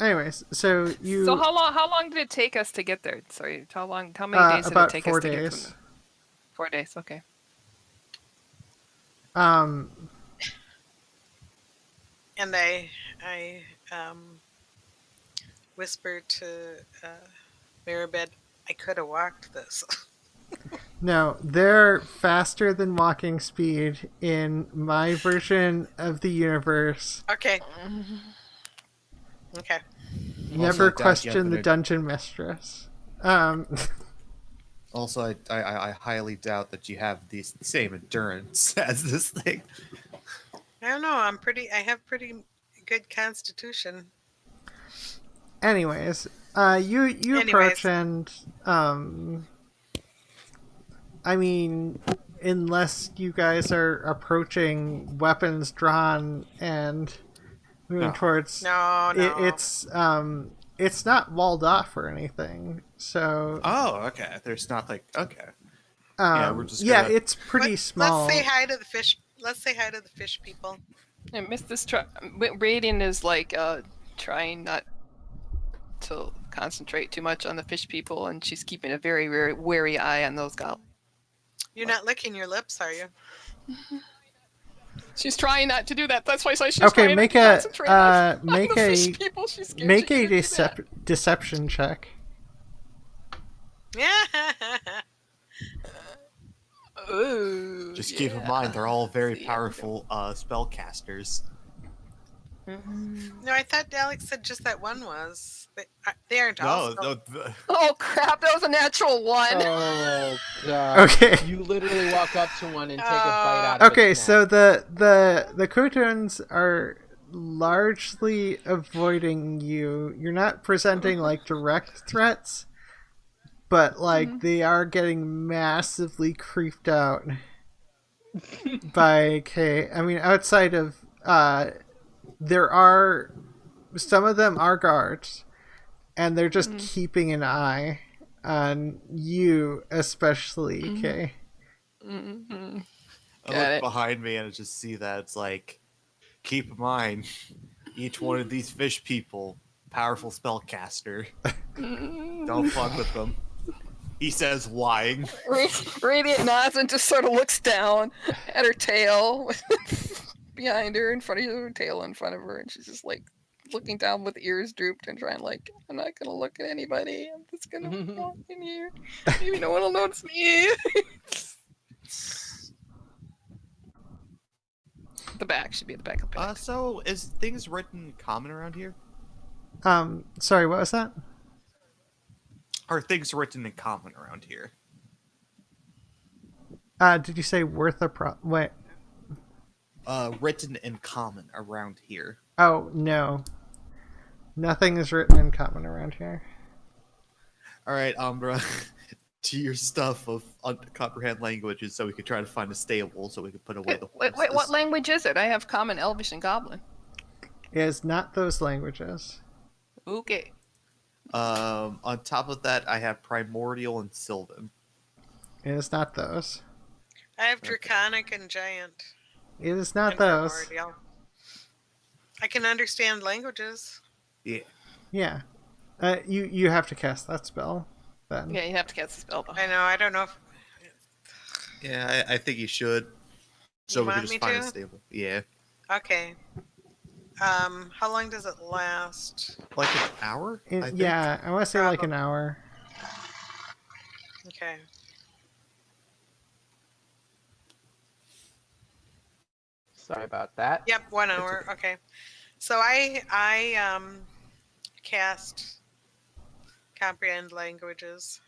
Anyways, so you So how long did it take us to get there? Sorry, how many days did it about take 4 us to get days. from? 4 days. Okay. Um, And I whispered to Mirabed, I could have walked this. no, they're faster than walking speed in my version of the universe. Okay. Okay. Never doubt you question have the an- dungeon mistress. Also, I highly doubt that you have the same endurance as this thing. I don't know. I have pretty good constitution. Anyways, you approach Anyways. and I mean, unless you guys are approaching weapons drawn and moving No. towards No, no. it's not walled off or anything. So Oh, okay. There's not like okay. yeah, we're just yeah, gonna- it's pretty small. Let's say hi to the fish. Let's say hi to the fish people. And Radiant is like trying not to concentrate too much on the fish people, and she's keeping a very, very wary eye on those goblins. You're not licking your lips, are you? She's trying not to do that. That's why I say she's Okay, trying make not to a concentrate on make the a fish people. She's scared make she a can't do that. deception check. Yeah. Ooh, Just keep in yeah. mind they're all very See, powerful spellcasters. No, I thought Alex said just that one was. They aren't No, all. no, Oh crap! That was a natural one. Oh god. Okay. You literally walk up to one and take a bite out of Okay, its so neck. the Kutons are largely avoiding you. You're not presenting like direct threats, but like they are getting massively creeped out by Kay. I mean, outside of there are some of them are guards, and they're just keeping an eye on you, especially Kay. Mhm. I Got look it. behind me and I just see that it's like keep in mind, each one of these fish people, powerful spellcaster. Don't fuck with them. He says, lying. Radiant nods and just sort of looks down at her tail behind her, in front of her tail in front of her, and she's just like looking down with ears drooped and trying like, I'm not gonna look at anybody. I'm just gonna walk in here. Maybe no one will notice me. The back should be at the back of the back. So is things written common around here? Sorry, what was that? Are things written in common around here? Did you say worth a wait? Written in common around here. Oh, no. Nothing is written in common around here. All right, Umbra, to your stuff of comprehend languages, so we could try to find a stable, so we could put away the horses. Wait, what language is it? I have Common, Elvish, and Goblin. It is not those languages. Okay. On top of that, I have Primordial and Sylvan. It is not those. I have Draconic and Giant. It is not and those. Primordial. I can understand languages. Yeah. Yeah. You have to cast that spell then. Yeah, you have to cast the spell. Though. I know. I don't know if Yeah, I think you should. So You we want can me just find a to? stable. Yeah. Okay. How long does it last? Like an hour? I think. Yeah, I want to say like an hour. Okay. Sorry about that. Yep, 1 hour. Okay. So I cast comprehend languages.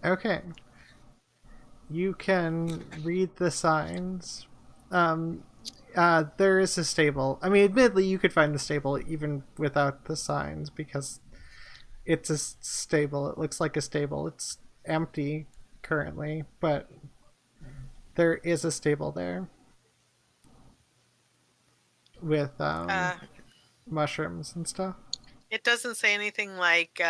Okay. You can read the signs. There is a stable. I mean, admittedly, you could find the stable even without the signs because it's a stable. It looks like a stable. It's empty currently, but there is a stable there with mushrooms and stuff. It doesn't say anything like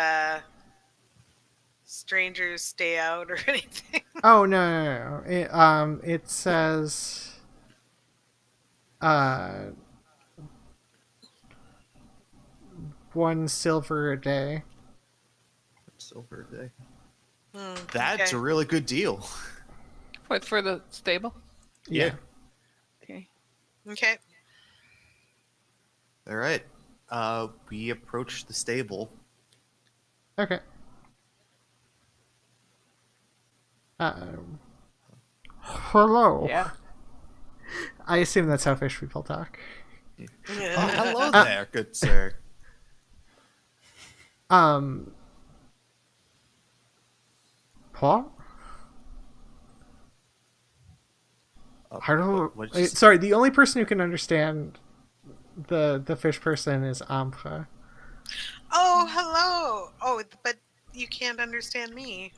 strangers stay out or anything. Oh no. It says 1 silver a day. Silver a day. Hmm, That's okay. a really good deal. What, for the stable? Yeah. Okay. Okay. All right. We approach the stable. Okay. Hello. Yeah. I assume that's how fish people talk. Oh, hello there, good sir. What? I don't. what did you say? Sorry, the only person who can understand the fish person is Ampha. Oh, hello. Oh, but you can't understand me.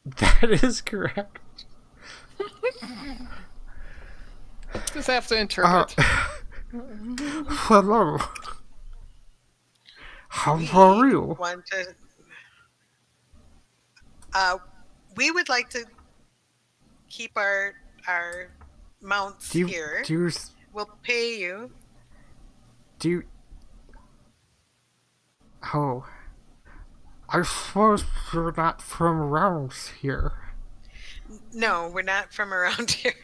That is correct. Just have to interpret. Hello. How are you? Want to? We would like to keep our mounts Do you here. do you, We'll pay you. do you, oh, I suppose you're not from around here. No, we're not from around here.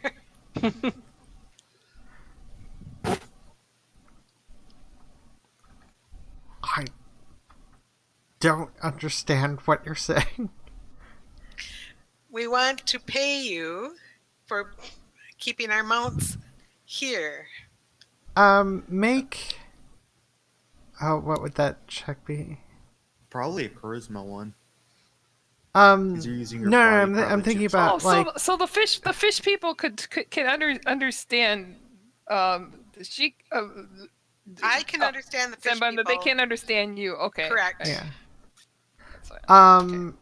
I don't understand what you're saying. We want to pay you for keeping our mounts here. Make. Oh, what would that check be? Probably a charisma one. 'Cause You're using your no, body I'm probably thinking to- about like. So the fish people can understand she I can understand the fish but people. they can't understand you. Okay. Correct. Okay. Yeah. That's fine.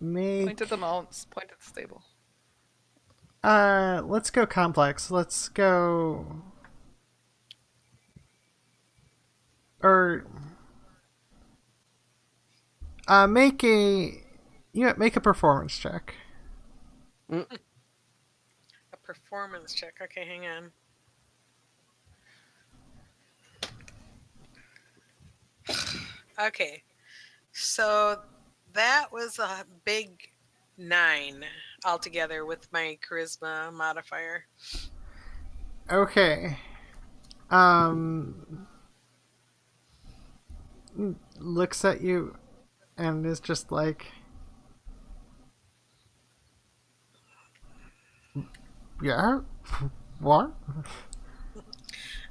Make. Point at the mounts. Point at the stable. Let's go complex. Let's go. Or. Make a. Make a performance check. performance check. Okay, hang on. Okay, so that was a big 9 altogether with my charisma modifier. Okay. Looks at you and is just like, yeah, what?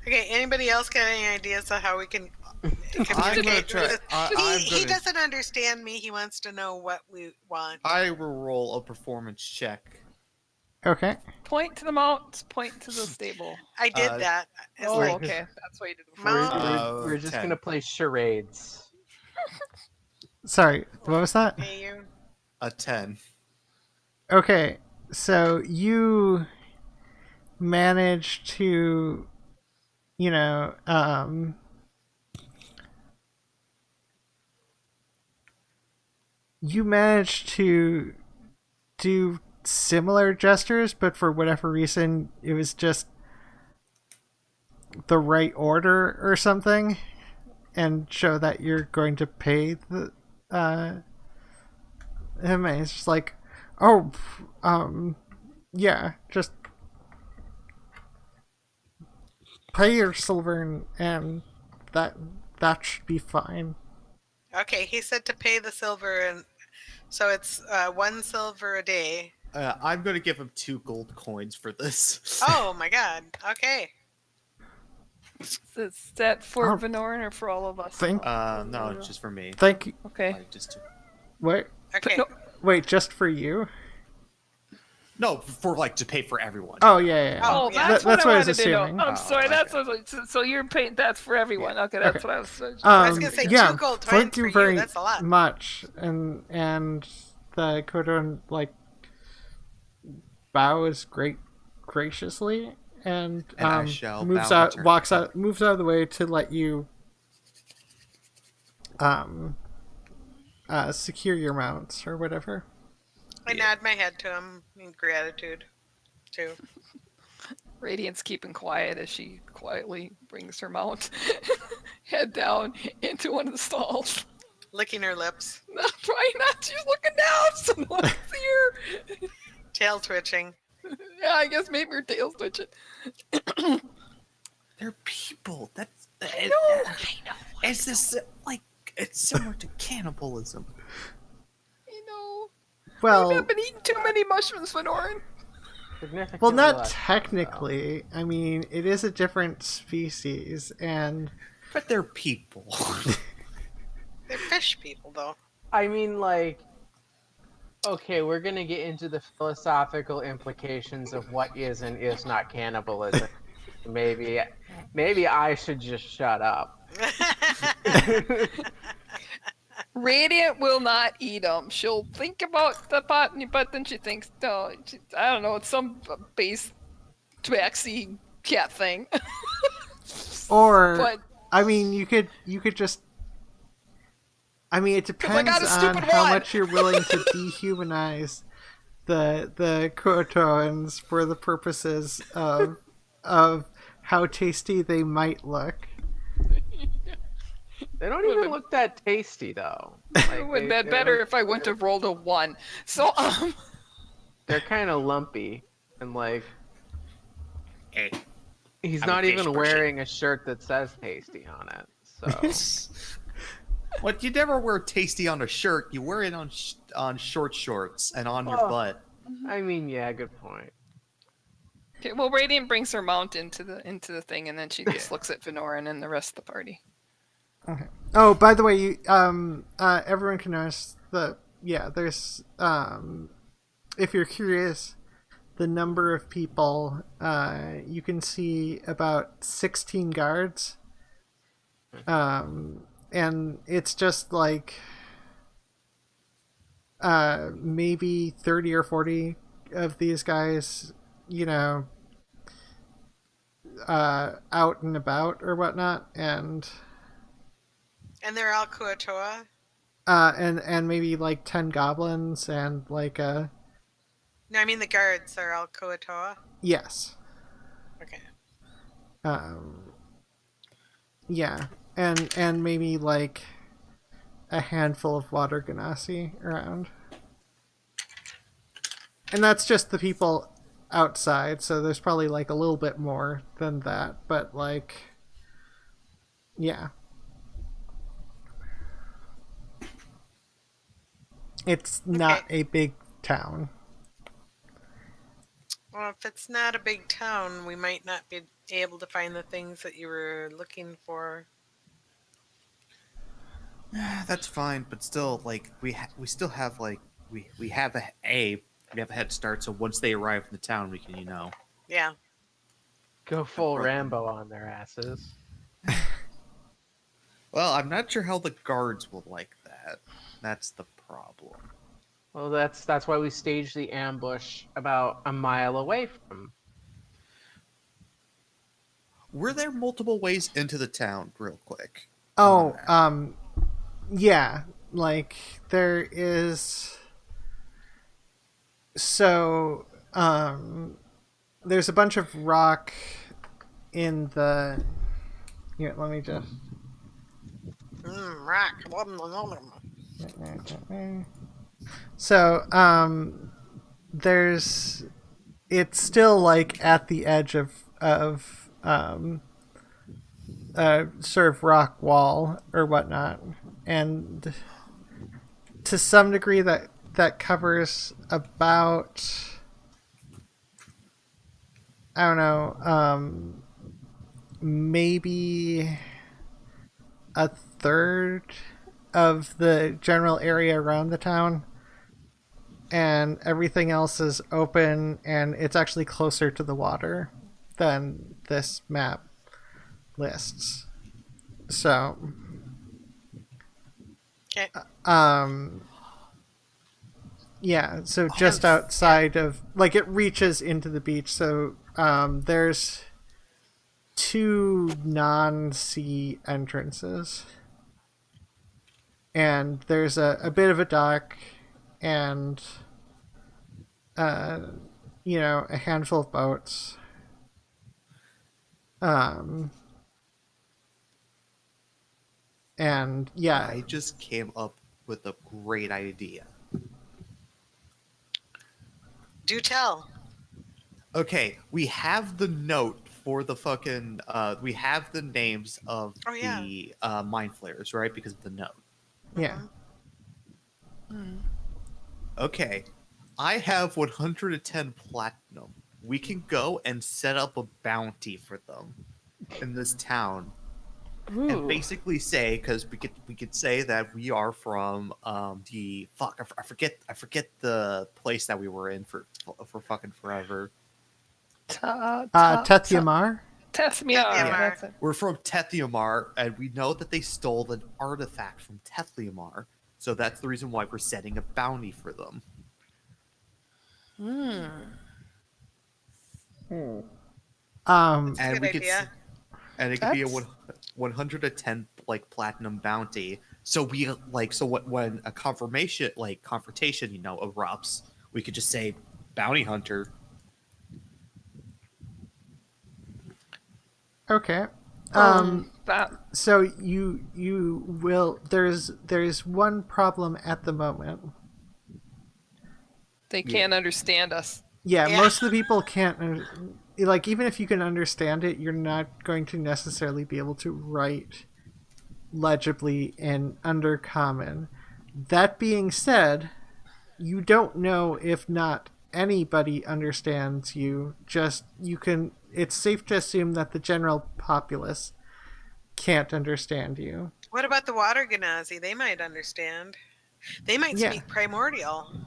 Okay, anybody else got any ideas on how we can I'm gonna communicate? try. He doesn't understand me. He wants to know what we want. I will roll a performance check. Okay. Point to the mount. Point to the stable. I did Uh, that. It's Oh, like, okay. That's what you did We're, before. Mom. we're just 10. gonna play charades. Sorry, what was that? hey, you. A 10. Okay, so you managed to, you know, you managed to do similar gestures, but for whatever reason, it was just the right order or something, and show that you're going to pay the him. And it's just like, oh, yeah, just pay your silver, and that should be fine. Okay, he said to pay the silver, and so it's 1 silver a day. I'm gonna give him 2 gold coins for this. Oh my god. Okay. Is that for Oh. Venorin or for all of us? Thank No, it's just for me. you. Okay. Like, just to... Wait, Okay. No, wait, just for you? No, for like to pay for everyone. Oh yeah. Oh, Oh, yeah. that's, That's what I was wanted to know. assuming. I'm Oh, sorry. okay. That's what, so you're paying. That's for everyone. Okay, that's Okay. what I was. I was gonna say 2 gold coins thank for you you. very That's a lot. much. And the Kodon like bows graciously and I shall moves bow out, return. moves out of the way to let you secure your mounts or whatever. I nod my head to him in gratitude, too. Radiant's keeping quiet as she quietly brings her mount head down into one of the stalls. Licking her lips, No, probably not. She's looking down, so no one can see her. tail twitching. Yeah, I guess maybe her tail's twitching. They're people. That's I know. It's this like it's similar to cannibalism. You know. Well, Maybe I've been eating too many mushrooms, Venorin. Significantly well, not less. technically. I mean, it is a different species, and But they're people. They're fish people, though. I mean, like, okay, we're gonna get into the philosophical implications of what is and is not cannibalism. maybe I should just shut up. Radiant will not eat them. She'll think about the pot, but then she thinks, no, I don't know, it's some base Twaxy cat thing. or But I mean, you could just. I mean, it I depends got a on stupid how one. much you're willing to dehumanize the Kotoans for the purposes of how tasty they might look. They don't even look that tasty, though. it would Like, be better if I wouldn't have rolled a 1. So, They're kind of lumpy, and like, Hey, he's I'm a not fish even person. wearing a shirt that says tasty on it. So. what you never wear tasty on a shirt. You wear it on short shorts and on your Oh. butt. I mean, yeah, good point. okay, well, Radiant brings her mount into the thing, and then she just looks at Venorin and the rest of the party. Okay. Oh, by the way, you everyone can notice that. Yeah, there's if you're curious, the number of people, you can see about 16 guards. And it's just like maybe 30 or 40 of these guys, you know, out and about or whatnot, and And they're all Kuatoa. and maybe like 10 goblins and like a No, I mean the guards are all Koatoa. Yes. Okay. Yeah, and maybe like a handful of water ganassi around, and that's just the people outside. So there's probably like a little bit more than that, but like, yeah, it's not a big town. Well, if it's not a big town, we might not be able to find the things that you were looking for. That's fine, but still, like we still have like we have we have a head start. So once they arrive in the town, we can Yeah. Go full Rambo on their asses. Well, I'm not sure how the guards will like that. That's the problem. Well, that's why we staged the ambush about a mile away from. Were there multiple ways into the town, real quick? Oh, yeah, like there is. So, there's a bunch of rock in the. Here, let me just. Rock. So, there's. It's still like at the edge of sort of rock wall or whatnot, and to some degree that covers about, I don't know, maybe a third of the general area around the town, and everything else is open, and it's actually closer to the water than this map lists. So, Okay. yeah, so just outside of, like, it reaches into the beach. So there's 2 non-sea entrances, and there's a bit of a dock, and a handful of boats. And yeah, I just came up with a great idea. Do tell. Okay, we have the note for the fucking. We have the names of Oh, yeah. the mind flayers, right? Because of the note. yeah. Okay, I have 110 platinum. We can go and set up a bounty for them in this town, and Ooh. basically say, because we could say that we are from the fuck. I forget the place that we were in for fucking forever. Tethyamar? Tethmiar. Tethyamar. That's it. We're from Tethyamar, and we know that they stole an artifact from Tethyamar. So that's the reason why we're setting a bounty for them. Um, And Good we could, idea. and it could be a That's- 110 like platinum bounty. So we when a confrontation erupts, we could just say bounty hunter. okay. That So you will. There's one problem at the moment. they can't understand us. Yeah, Yeah. most of the people can't. Like, even if you can understand it, you're not going to necessarily be able to write legibly in Undercommon. That being said, you don't know if not anybody understands you. It's safe to assume that the general populace can't understand you. What about the water Ganazi? They might understand. They might Yeah. speak primordial.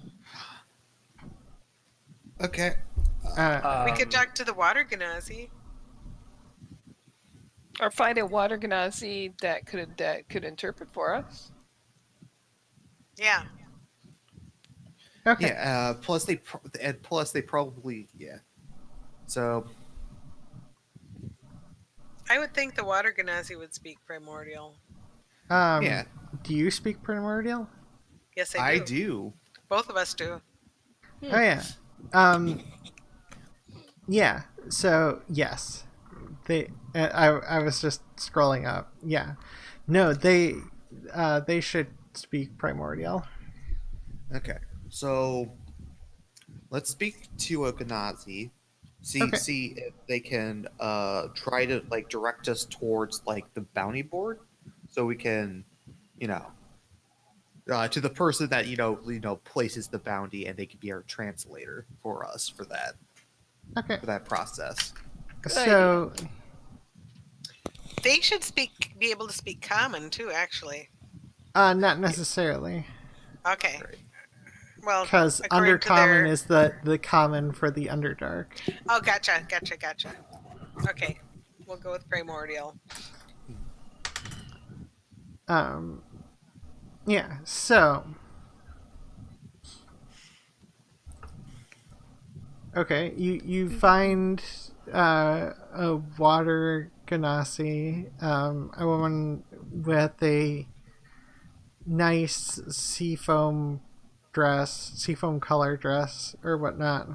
Okay. We could talk to the water Ganazi. Or find a water Genasi that could interpret for us. Yeah. Okay. Yeah. Plus they probably So I would think the water Ganazi would speak primordial. yeah, Do you speak primordial? Yes, I do. do. Both of us do. Oh yeah. Yeah. So yes, they. I was just scrolling up. Yeah. No, they should speak primordial. Okay, so let's speak to a Ganazi. Okay. See if they can try to like direct us towards like the bounty board, so we can, you know, to the person that places the bounty, and they can be our translator for us Okay. for that process. Good So They should be able to speak common too, actually. not necessarily, Okay. Right. Well, because according to undercommon their... is the common for the underdark. Oh, gotcha. Okay. We'll go with primordial. Yeah. So. Okay, you find a water ganassi, a woman with a nice seafoam color dress or whatnot.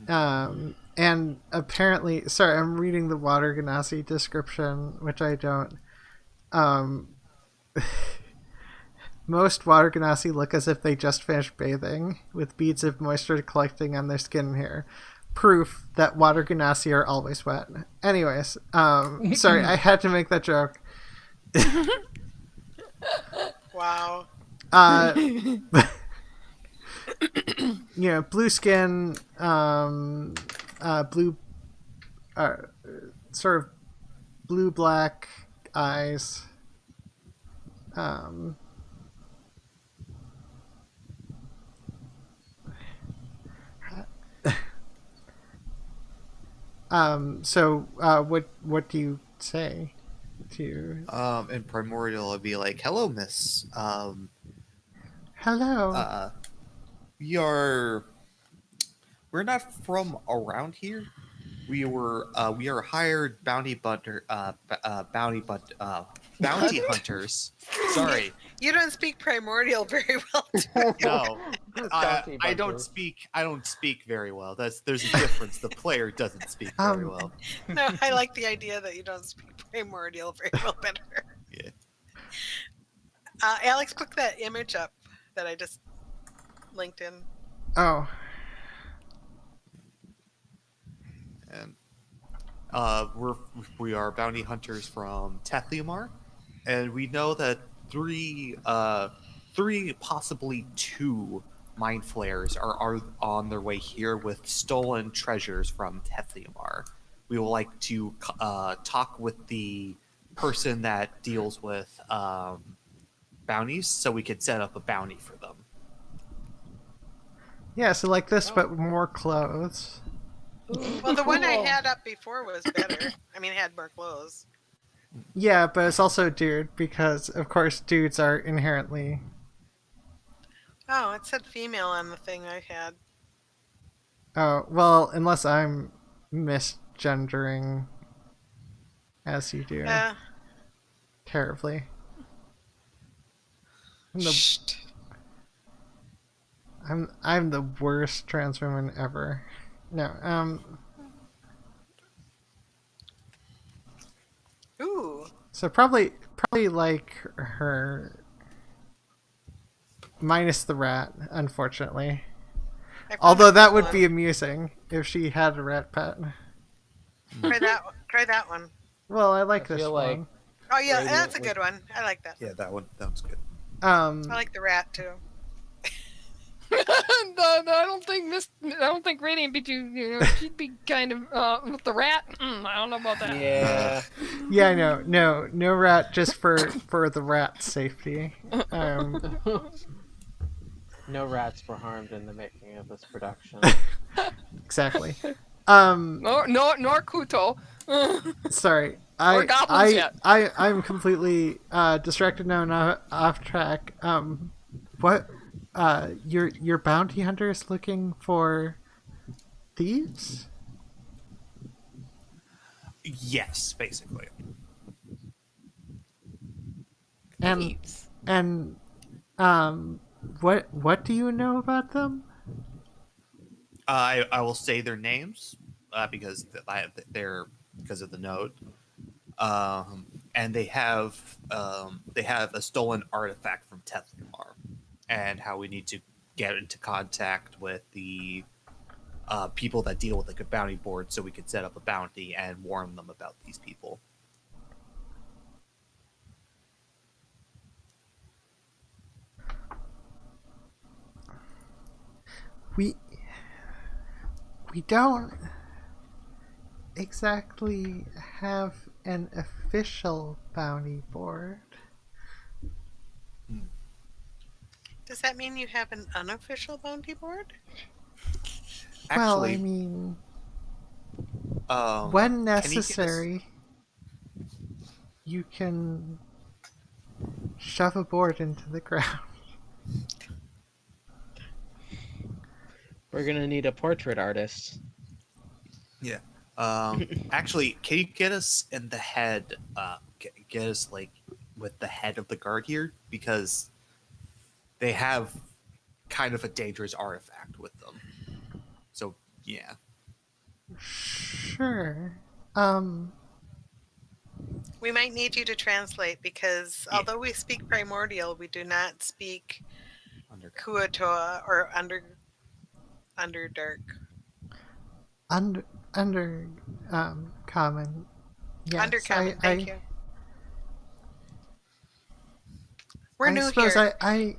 And apparently, sorry, I'm reading the water ganassi description, which I don't. Most water ganassi look as if they just finished bathing, with beads of moisture collecting on their skin and hair. Proof that water ganassi are always wet. Anyways, sorry, I had to make that joke. Wow. Blue skin, blue, sort of blue-black eyes. So what do you say to? In primordial, I'd be like, "Hello, Miss. Hello. We're not from around here. We are hired bounty hunters. Sorry, You don't speak primordial very well. no, Bounty I don't bunters. speak. I don't speak very well. There's a difference. The player doesn't speak very well. No, I like the idea that you don't speak primordial very well better. Yeah. Alex, put that image up that I just linked in. Oh, And we are bounty hunters from Tethliumar, and we know that three, possibly two mind flayers are on their way here with stolen treasures from Tethliumar. We would like to talk with the person that deals with bounties, so we could set up a bounty for them. yeah. So like this, but more clothes. Well, the one I had up before was better. I mean, it had more clothes. Yeah, but it's also dude because of course dudes are inherently. Oh, it said female on the thing I had. Oh well, unless I'm misgendering, as you do terribly. Shh. I'm the worst trans woman ever. No, Ooh. so probably like her minus the rat, unfortunately. I found Although a that cool would one. be amusing if she had a rat pet. Try that one. Try that one. Well, I like I this feel like- one. Oh yeah, Radiant that's a would- good one. I like that. Yeah, that one's good. I like the rat too. No, I don't think Radiant be too. She'd be kind of with the rat. I don't know about that. Yeah. Yeah, I know. No rat, just for the rat's safety. No rats were harmed in the making of this production. Exactly. Nor Kuto. Sorry. Or goblins yet. I'm completely distracted now and off track. What? Your bounty hunter is looking for thieves? Yes, basically. And Thieves. and what do you know about them? I will say their names they're because of the note. And they have a stolen artifact from Tethlamar, and how we need to get into contact with the people that deal with like a bounty board, so we could set up a bounty and warn them about these people. We don't exactly have an official bounty board. Does that mean you have an unofficial bounty board? Well, I Actually, mean, when when necessary, you can shove a board into the ground. We're gonna need a portrait artist. Actually, can you get us in the head? Get us like with the head of the guard here, because they have kind of a dangerous artifact with them. So yeah, Sure. We might need you to translate because Yeah. although we speak Primordial, we do not speak under Kuatoa or Underdark. Under common. Yes, Undercommon, thank you. We're I new suppose here. I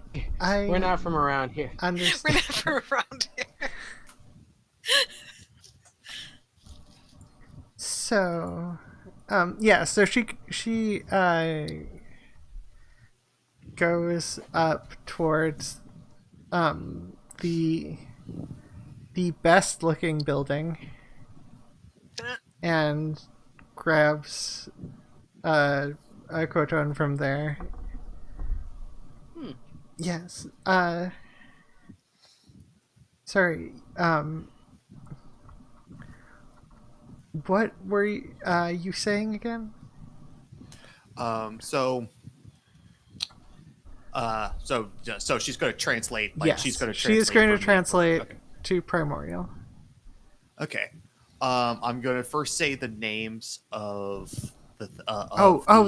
We're not from around here. We're understand. not from around here. So, yeah. So she goes up towards the best looking building and grabs a Koton from there. Yes. Sorry. What were you saying again? So she's going to translate. Like, Yes, she's going to. she is going to from me. translate Okay. to Primordial. Okay. I'm going to first say the names of the.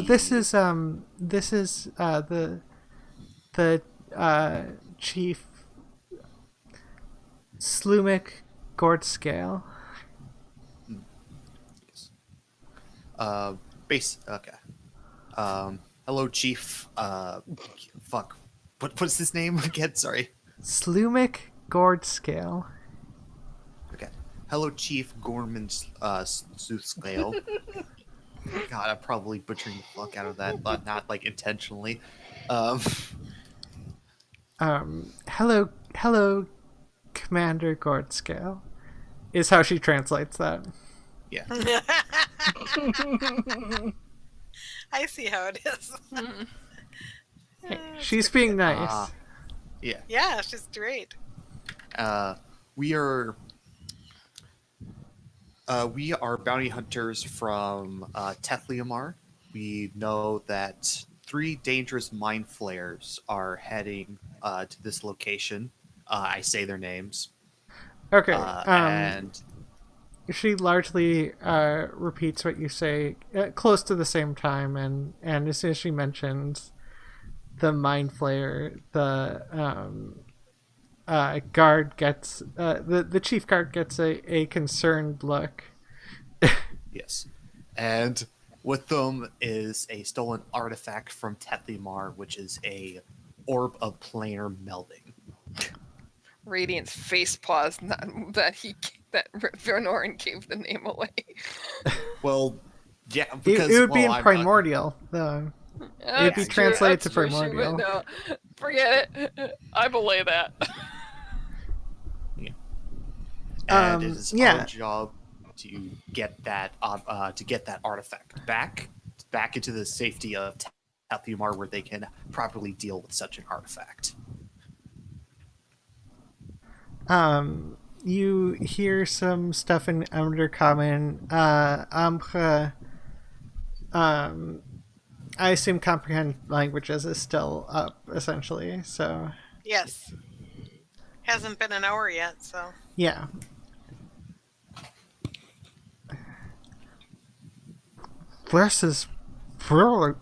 This is the chief Slumik Gordscale. Okay. Hello, Chief. Fuck. What's his name again? Sorry. Slumik Gordscale. Okay. Hello, Chief Gorman Soothscale. God, I'm probably butchering the fuck out of that, but not like intentionally. Hello, Commander Gordscale, is how she translates that. Yeah. I see how it is. She's being nice. Yeah. Yeah, she's great. We are bounty hunters from Tethliamar. We know that 3 dangerous mind flayers are heading to this location. I say their names. Okay. And She largely repeats what you say close to the same time, and as soon as she mentions the mind flayer, the guard gets the chief guard gets a concerned look. yes. And with them is a stolen artifact from Tethlimar, which is a orb of planar melding. Radiant's face paused that Vernorin gave the name away. Well, yeah, It because would be in I'm- Primordial, though. It'd be That's true, translated that's to true, Primordial. but no, forget it. I belay that. And it is yeah. our job to get that artifact back into the safety of Tethlimar, where they can properly deal with such an artifact. You hear some stuff in Undercommon. I assume comprehend languages is still up, essentially. So Yes. Hasn't been an hour yet, so. Yeah. This is really.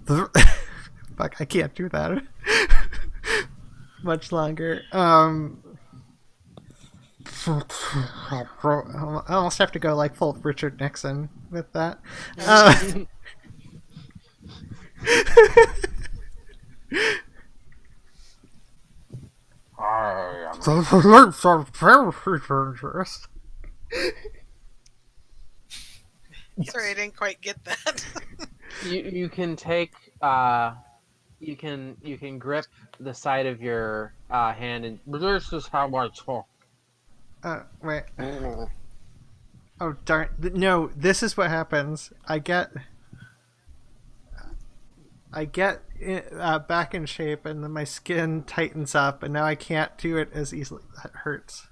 Fuck, I can't do that much longer. I almost have to go like full Richard Nixon with that. The lights are very dangerous. Sorry, I didn't quite get that. You can take you can grip the side of your hand and this is how I talk. Wait. Oh darn! No, this is what happens. I get back in shape, and then my skin tightens up, and now I can't do it as easily. That hurts.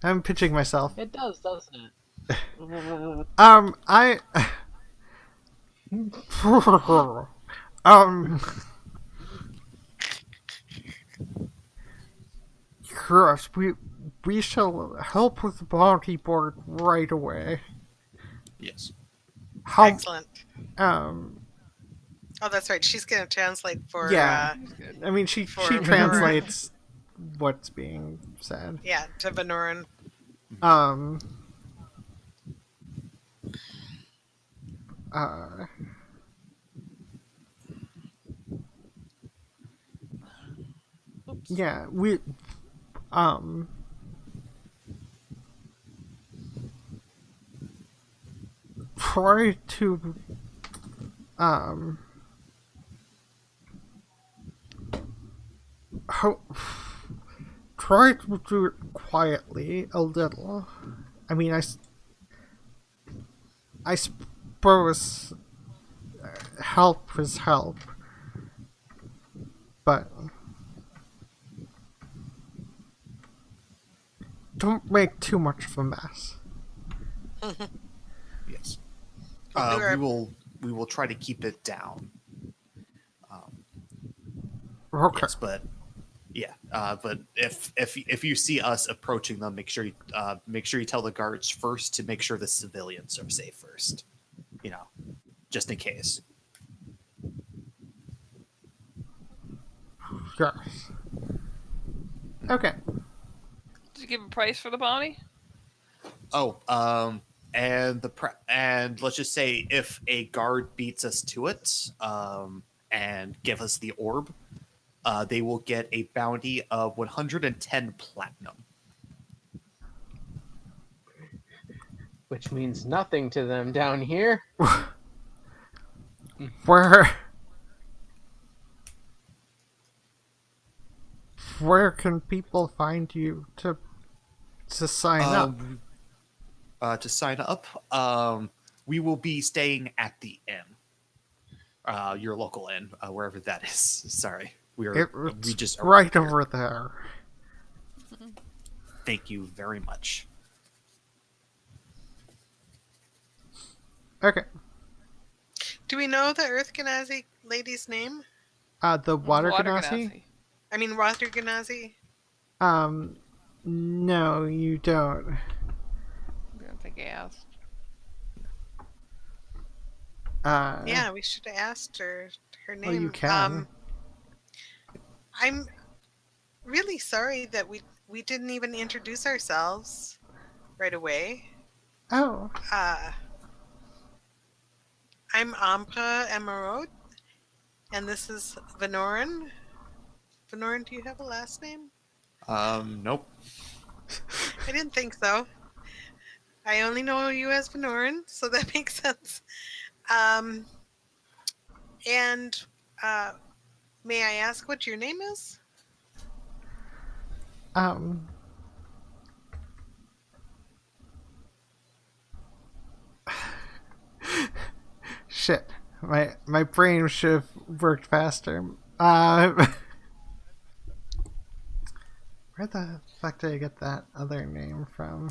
I'm pinching myself. It does, doesn't it? I Yes, we shall help with the bounty board right away. Yes. How Excellent. um Oh, that's right. She's going to translate for. Yeah. I mean she For translates what's being said. Yeah, to Venoran. Um uh Yeah, we try to ho- try to do it quietly a little. I mean, I suppose help is help, but don't make too much of a mess. Yes. We'll do our- We will try to keep it down. Okay. Yes, but yeah. But if you see us approaching them, make sure you tell the guards first to make sure the civilians are safe first. You know, just in case. Yes. Okay. Did you give a price for the bounty? Oh, and let's just say if a guard beats us to it, and give us the orb, they will get a bounty of 110 platinum. Which means nothing to them down here. Where can people find you to sign up? To sign up, we will be staying at the inn, your local inn, wherever that is. Sorry, we It's just right arrived here. over there. Thank you very much. Okay. Do we know the Earth Genasi lady's name? The water genasi? Genasi. I mean, Water Genasi? No, you don't. I don't think I asked. Yeah, we should have asked her name. Well, you can. I'm really sorry that we didn't even introduce ourselves right away. Oh, I'm Ampa Emerald, and this is Venoran. Venoran, do you have a last name? Nope. I didn't think so. I only know you as Venoran, so that makes sense. And may I ask what your name is? Shit. My brain should have worked faster. Where the fuck did I get that other name from?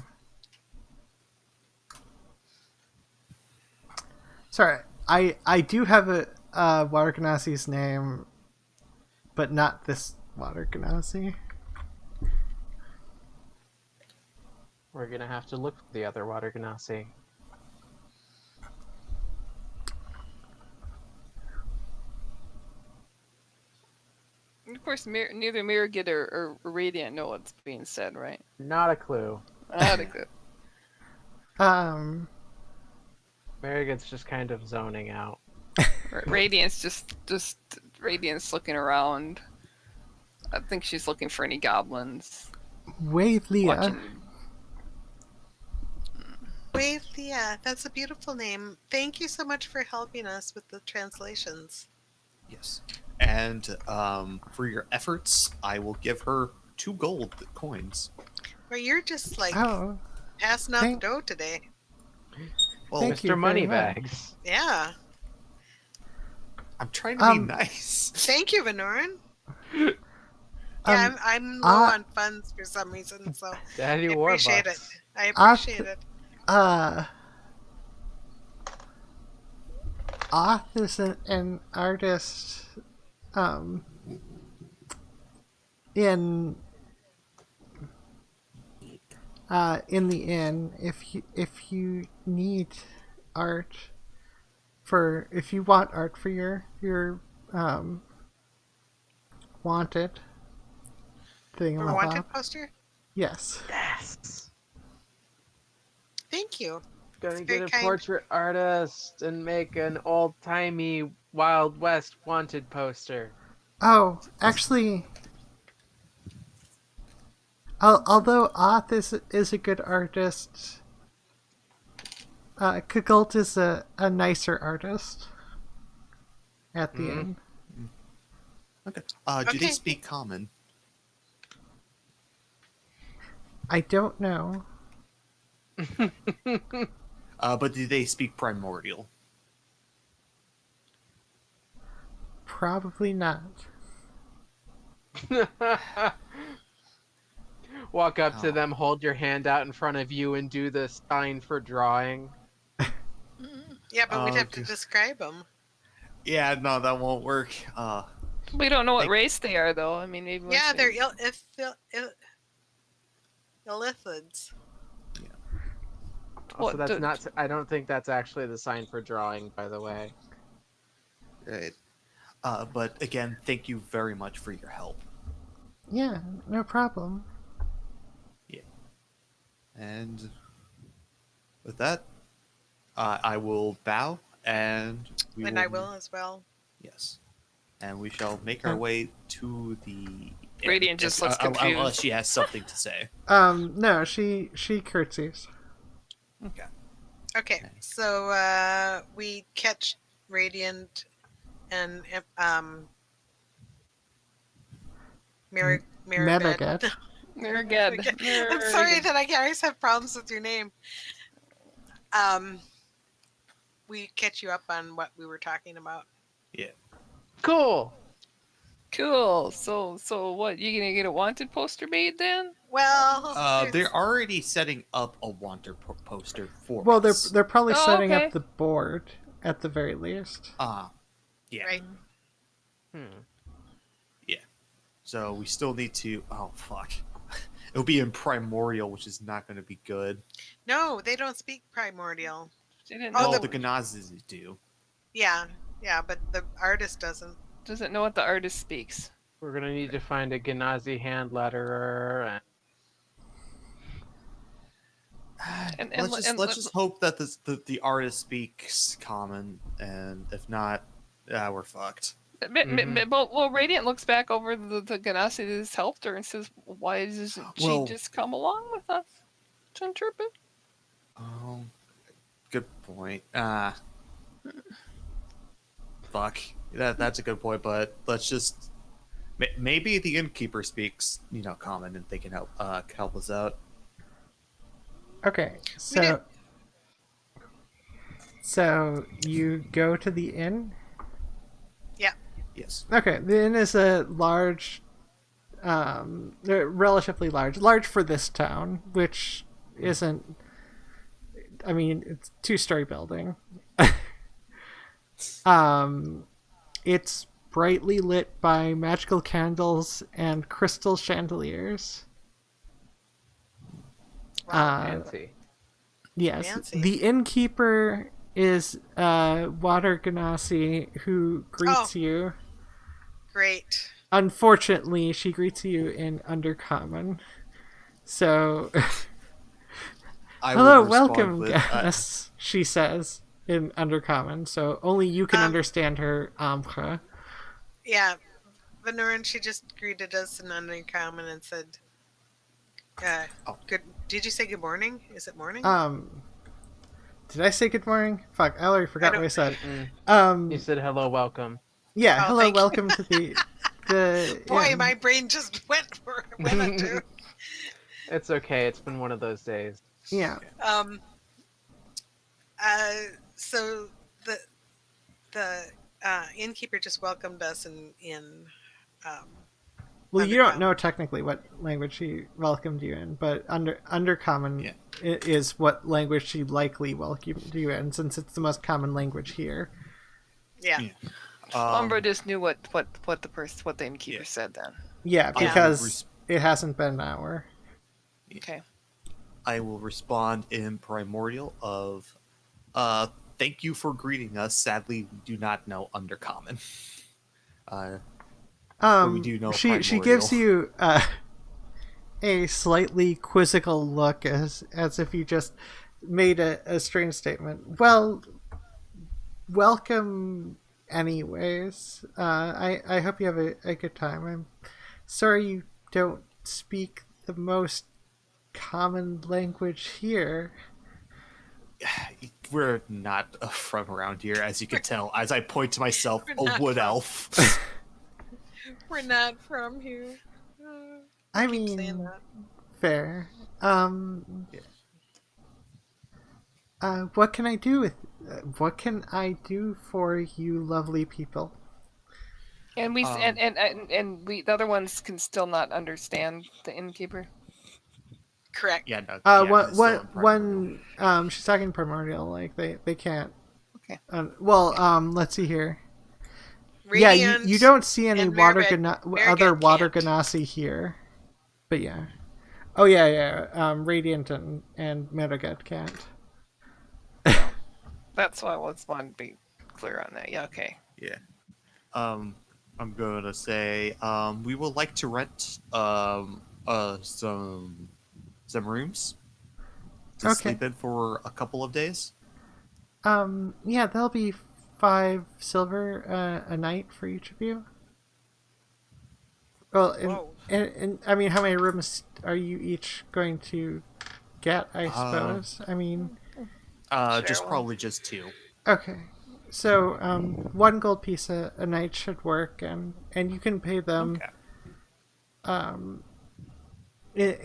Sorry, I do have a Water Genasi's name, but not this Water Genasi. We're gonna have to look for the other water genasi. Of course, neither Mirrorgit or Radiant know what's being said, right? Not a clue. Not a clue. Marigot's just kind of zoning out. Radiant's just Radiant's looking around. I think she's looking for any goblins. Wave Leah. Watching. Wave Thea, that's a beautiful name. Thank you so much for helping us with the translations. Yes. And for your efforts, I will give her 2 gold coins. Or you're just like Oh, passing out the thank- dough today. Well, Thank you Mr. very Moneybags. Yeah. I'm trying to be Um, nice. Thank you, Venoran. Yeah, I'm low on funds for some reason, so Daddy I Warbucks. appreciate it. I appreciate it. Oth is an artist in the inn. If you need art if you want art for your wanted thing, For wanted poster? yes. Yes. Thank you. Gonna It's get very a kind. portrait artist and make an old-timey Wild West wanted poster. Oh, actually, although Oth is a good artist, Kagult is a nicer artist at the end. Okay. Do they Okay. speak common? I don't know. But do they speak primordial? Probably not. Walk up to Oh. them, hold your hand out in front of you, and do the sign for drawing. Yeah, but we'd Oh, have to just- describe them. Yeah, no, that won't work. We don't know what Like- race they are, though. I mean, maybe. Yeah, once they're they- illithids. Also, What that's the- not. I don't think that's actually the sign for drawing, by the way. Right. But again, thank you very much for your help. Yeah, no problem. And with that, I will bow, and And I will as well. Yes, and we shall make our way to the. Radiant just looks Unless confused. she has something to say. No, she curtsies. Okay. Okay, so we catch Radiant and Mirrorged. Metaget. Mirrorged. I'm sorry that I always have problems with your name. We catch you up on what we were talking about. Cool. Cool. So what? You gonna get a wanted poster made then? Well, They're already setting up a wanted poster for Well, us. they're probably Oh, setting okay. up the board at the very least. Yeah. right. So we still need to. Oh fuck! It'll be in primordial, which is not going to be good. No, they don't speak primordial. She didn't Oh, know. the Ganazes do. Yeah, but the artist doesn't. Doesn't know what the artist speaks. We're gonna need to find a Genazi hand letterer. Let's just hope that the artist speaks common, and if not, we're fucked. Well, Radiant looks back over the Ganassi that has helped her and says, "Why doesn't Well- she just come along with us to interpret?" Oh, good point. Fuck. That's a good point, but let's just maybe the innkeeper speaks, common, and they can help us out. Okay, so you go to the inn. Yes. Okay, the inn is a large, relatively large for this town, which isn't. I mean, it's a 2-story building. It's brightly lit by magical candles and crystal chandeliers. Fancy. Yes, Fancy. the innkeeper is Water Ganassi, who greets Oh. you. Great. Unfortunately, she greets you in Undercommon. So, I hello, will respond welcome, with, guests, she says in Undercommon. So only you can Um, understand her Ambre. Yeah, Venoran, she just greeted us in Uncommon and said, Oh. good. Did you say good morning? Is it morning? Did I say good morning? Fuck, I already forgot I what I said. You said hello, welcome. Yeah, Oh, hello, thank you. welcome to the Boy, inn. my brain just went where it went to. It's okay. It's been one of those days. Yeah. Um, so the innkeeper just welcomed us in Well, you don't Undercommon. know technically what language she welcomed you in, but Undercommon Yeah. is what language she likely welcomed you in, since it's the most common language here. Yeah. Yeah. Umbra just knew what the innkeeper Yeah. said then. Yeah, Yeah. because it hasn't been an hour. Okay. I will respond in primordial of, thank you for greeting us. Sadly, we do not know Undercommon. But we do know she primordial. gives you a slightly quizzical look, as if you just made a strange statement. Well, welcome anyways. I hope you have a good time. I'm sorry you don't speak the most common language here. We're not from around here, as you can tell. As I point to myself, We're a not wood from- elf. We're not from here. I keep saying mean, that. fair. Yeah. What can I do what can I do for you lovely people? And we Um, and we the other ones can still not understand the innkeeper. Correct. Yeah, no. Yeah, 'cause it's still in primordial. She's talking primordial, like they can't. Okay. Let's see here. Radiant you don't see any and water Merrigat other water can't. ganassi here, but yeah. Oh yeah. Radiant and Metaget can't. That's why I wanted to be clear on that. Yeah. Okay. Yeah. I'm gonna say, we would like to rent some rooms to Okay. sleep in for a couple of days. Yeah, there'll be 5 silver a night for each of you. Well, Whoa. and I mean, how many rooms are you each going to get? I suppose. I mean, Just Sure. probably just 2. okay. So, 1 gold piece a night should work, and you can pay them. Okay.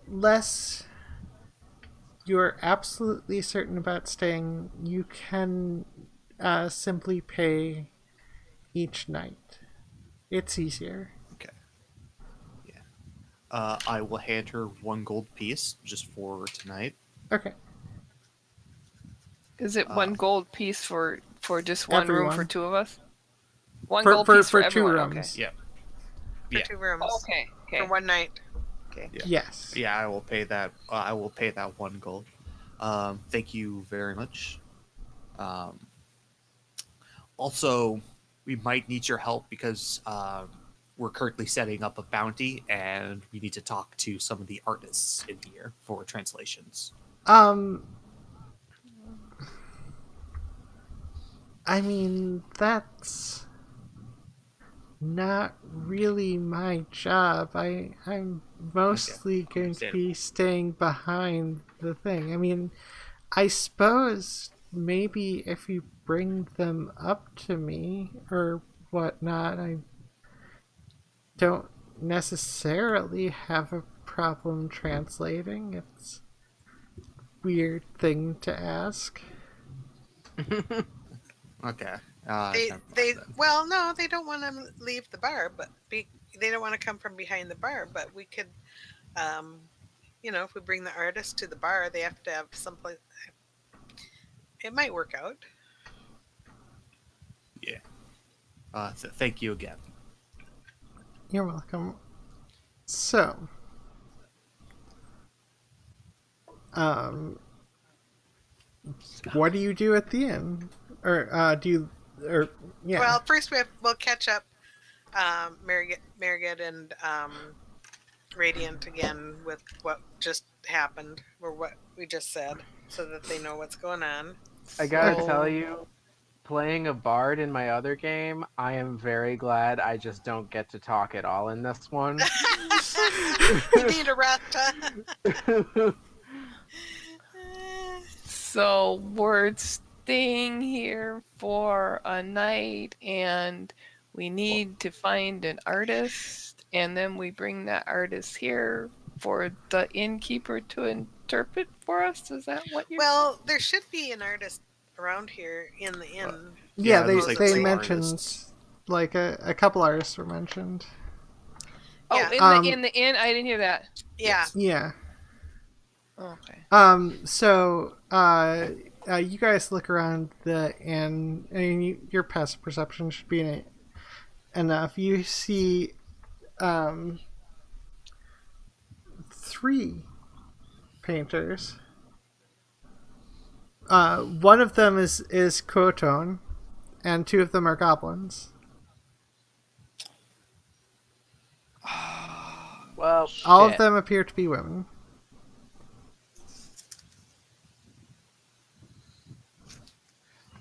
Unless you're absolutely certain about staying, you can simply pay each night. It's easier. Okay. Yeah. I will hand her 1 gold piece just for tonight. Okay. Is it 1 gold piece for just one room for Everyone. 2 of us? 1 For- gold for- piece for, for 2 everyone. rooms. Yeah. For Yeah. 2 rooms. Okay. Okay. For one night. Okay. Yeah. Yes. Yeah, I will pay that. I will pay that 1 gold. Thank you very much. Also, we might need your help because we're currently setting up a bounty, and we need to talk to some of the artists in here for translations. I mean, that's not really my job. I'm mostly going to be staying behind the thing. I mean, I suppose maybe if you bring them up to me or whatnot, I don't necessarily have a problem translating. It's a weird thing to ask. Okay. Well, no, they don't want to leave the bar, but they don't want to come from behind the bar. But we could, if we bring the artist to the bar, they have to have someplace. It might work out. Yeah. Thank you again. You're welcome. So, what do you do at the end? Or do you? Or yeah. Well, first we'll catch up, Marigot and Radiant again with what just happened or what we just said, so that they know what's going on. I gotta So- tell you, playing a bard in my other game, I am very glad I just don't get to talk at all in this one. You need a rest. Huh? So we're staying here for a night, and we need to find an artist, and then we bring that artist here for the innkeeper to interpret for us. Is that what you're? Well, there should be an artist around here in the inn. Yeah, Yeah, they there's, like, they two mentioned artists. like a couple artists were mentioned. Oh, yeah. in the inn. I didn't hear that. Yeah. Yeah. Okay. So you guys look around the inn, and your passive perception should be enough. You see, 3 painters. One of them is Quotone, and 2 of them are goblins. Well, All of shit. them appear to be women.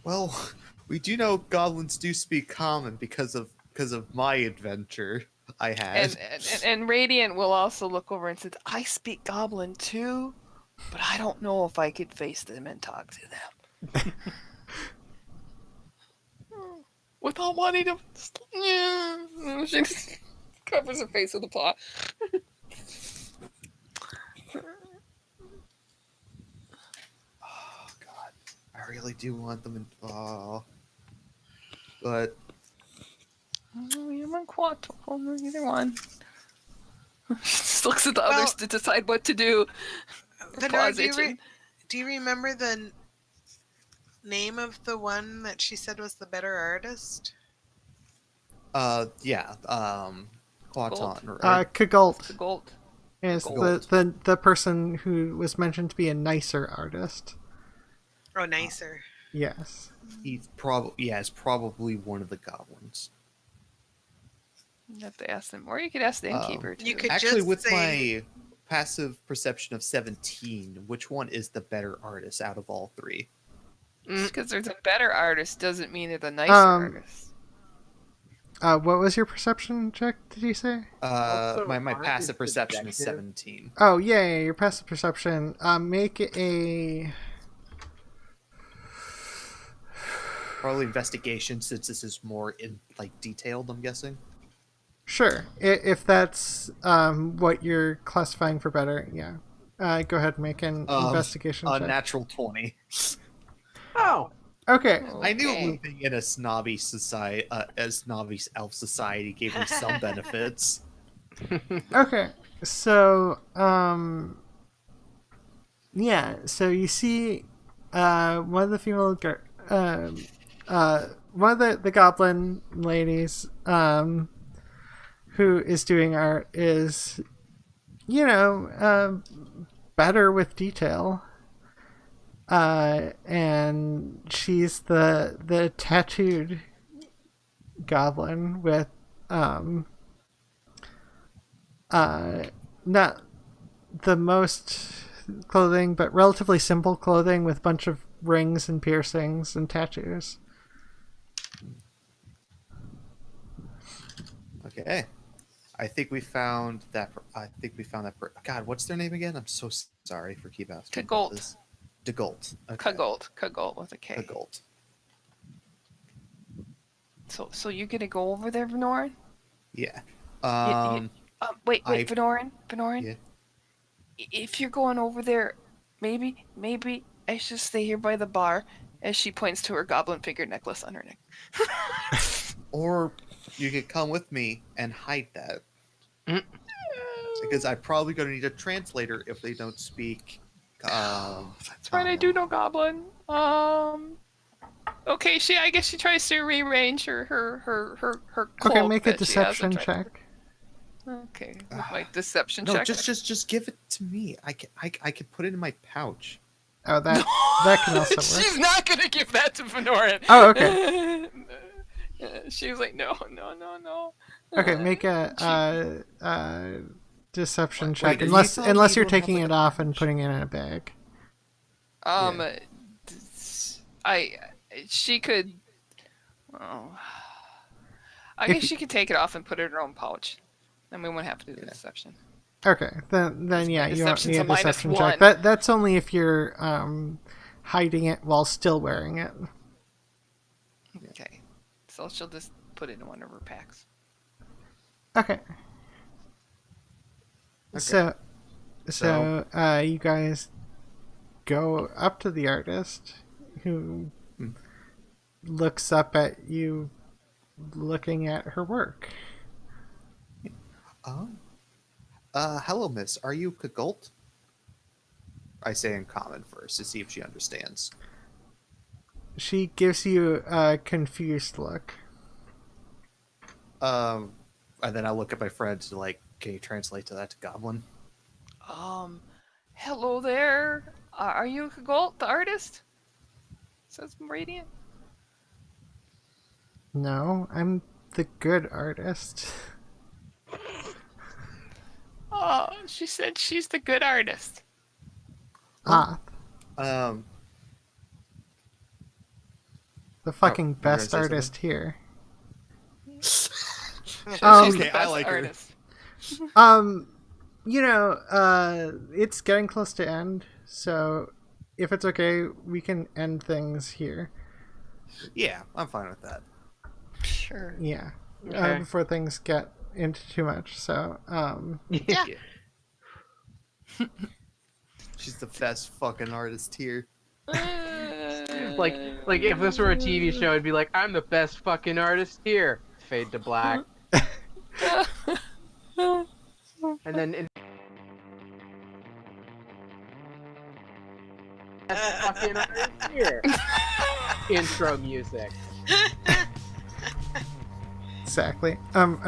Well, we do know goblins do speak common because of my adventure I had. And Radiant will also look over and says, "I speak Goblin too, but I don't know if I could face them and talk to them." Without wanting to, yeah. She just covers her face with a paw. Oh God, I really do want them. But I'm on Quato. Either one. She just looks at the Well- others to decide what to do. Her Venora, paw's do you, itching. do you remember the name of the one that she said was the better artist? yeah, Quaton, Gold. right? Kagult The gold. is Gold. the person who was mentioned to be a nicer artist. Oh, nicer. Yes. He's probably one of the goblins. You have to ask them, or you could ask the innkeeper too. You could Actually, just with say- my passive perception of 17, which one is the better artist out of all 3? Just because there's a better artist doesn't mean they're the nicer Um, artist. What was your perception check? Did you say? Also, my aren't passive it perception is subjective? 17. Oh yeah, your passive perception. Make a Probably investigation, since this is more detailed. I'm guessing. sure. If that's what you're classifying for better, yeah. Go ahead and make an investigation check. Natural 20. Oh, Okay. I knew Okay. living in a snobby society, a snobby elf society, gave me some benefits. Okay. So, yeah. So you see, one of the female, one of the goblin ladies, who is doing art is, better with detail. And she's the tattooed goblin with, not the most clothing, but relatively simple clothing with a bunch of rings and piercings and tattoos. Okay, I think we found that. God, what's their name again? I'm so sorry for keep asking. about Kagult. this. Degult. Okay. Kagult with a K. Kagult. So you're gonna go over there, Venorin? Yeah. Wait, I- Venorin. Yeah. If you're going over there, maybe I should stay here by the bar. As she points to her goblin figure necklace on her neck. Or you could come with me and hide that. Mm. Because I'm probably going to need a translator if they don't speak. That's right, I do know goblin. Okay, I guess she tries to rearrange her cloak Okay, make a that she has deception and try- check. Okay, with my deception No, check. just give it to me. I can put it in my pouch. Oh, that can also work. She's not gonna give that to Fenorin. Oh, okay. She was like, no. Okay, make a deception Wait, check, wait, unless you thought unless you you're don't have, taking like, it a off and pouch? putting it in a bag. She could. Oh, I If guess she could take it off and put it in her own pouch. Then we wouldn't have to do the deception. Okay, then yeah, you don't Deception's need a a minus deception one. check. That's only if you're hiding it while still wearing it. Okay, so she'll just put it in one of her packs. Okay. So you guys go up to the artist, who looks up at you, looking at her work. Hello, miss. Are you Kagult? I say in common first to see if she understands. She gives you a confused look. And then I look at my friend to like, can you translate to that to Goblin? Hello there. Are you Kagult, the artist? Says Radiant. No, I'm the good artist. Oh, she said she's the good artist. Ah, Um, the fucking you were best gonna say artist here. She's Um, the Okay, I best like her. artist. It's getting close to end, so if it's okay, we can end things here. yeah, I'm fine with that. Sure. Yeah, Okay. before things get into too much. So, Yeah. She's the best fucking artist here. Like if this were a TV show, it'd be like, I'm the best fucking artist here. Fade to black. And then best fucking artist here. Intro music. exactly.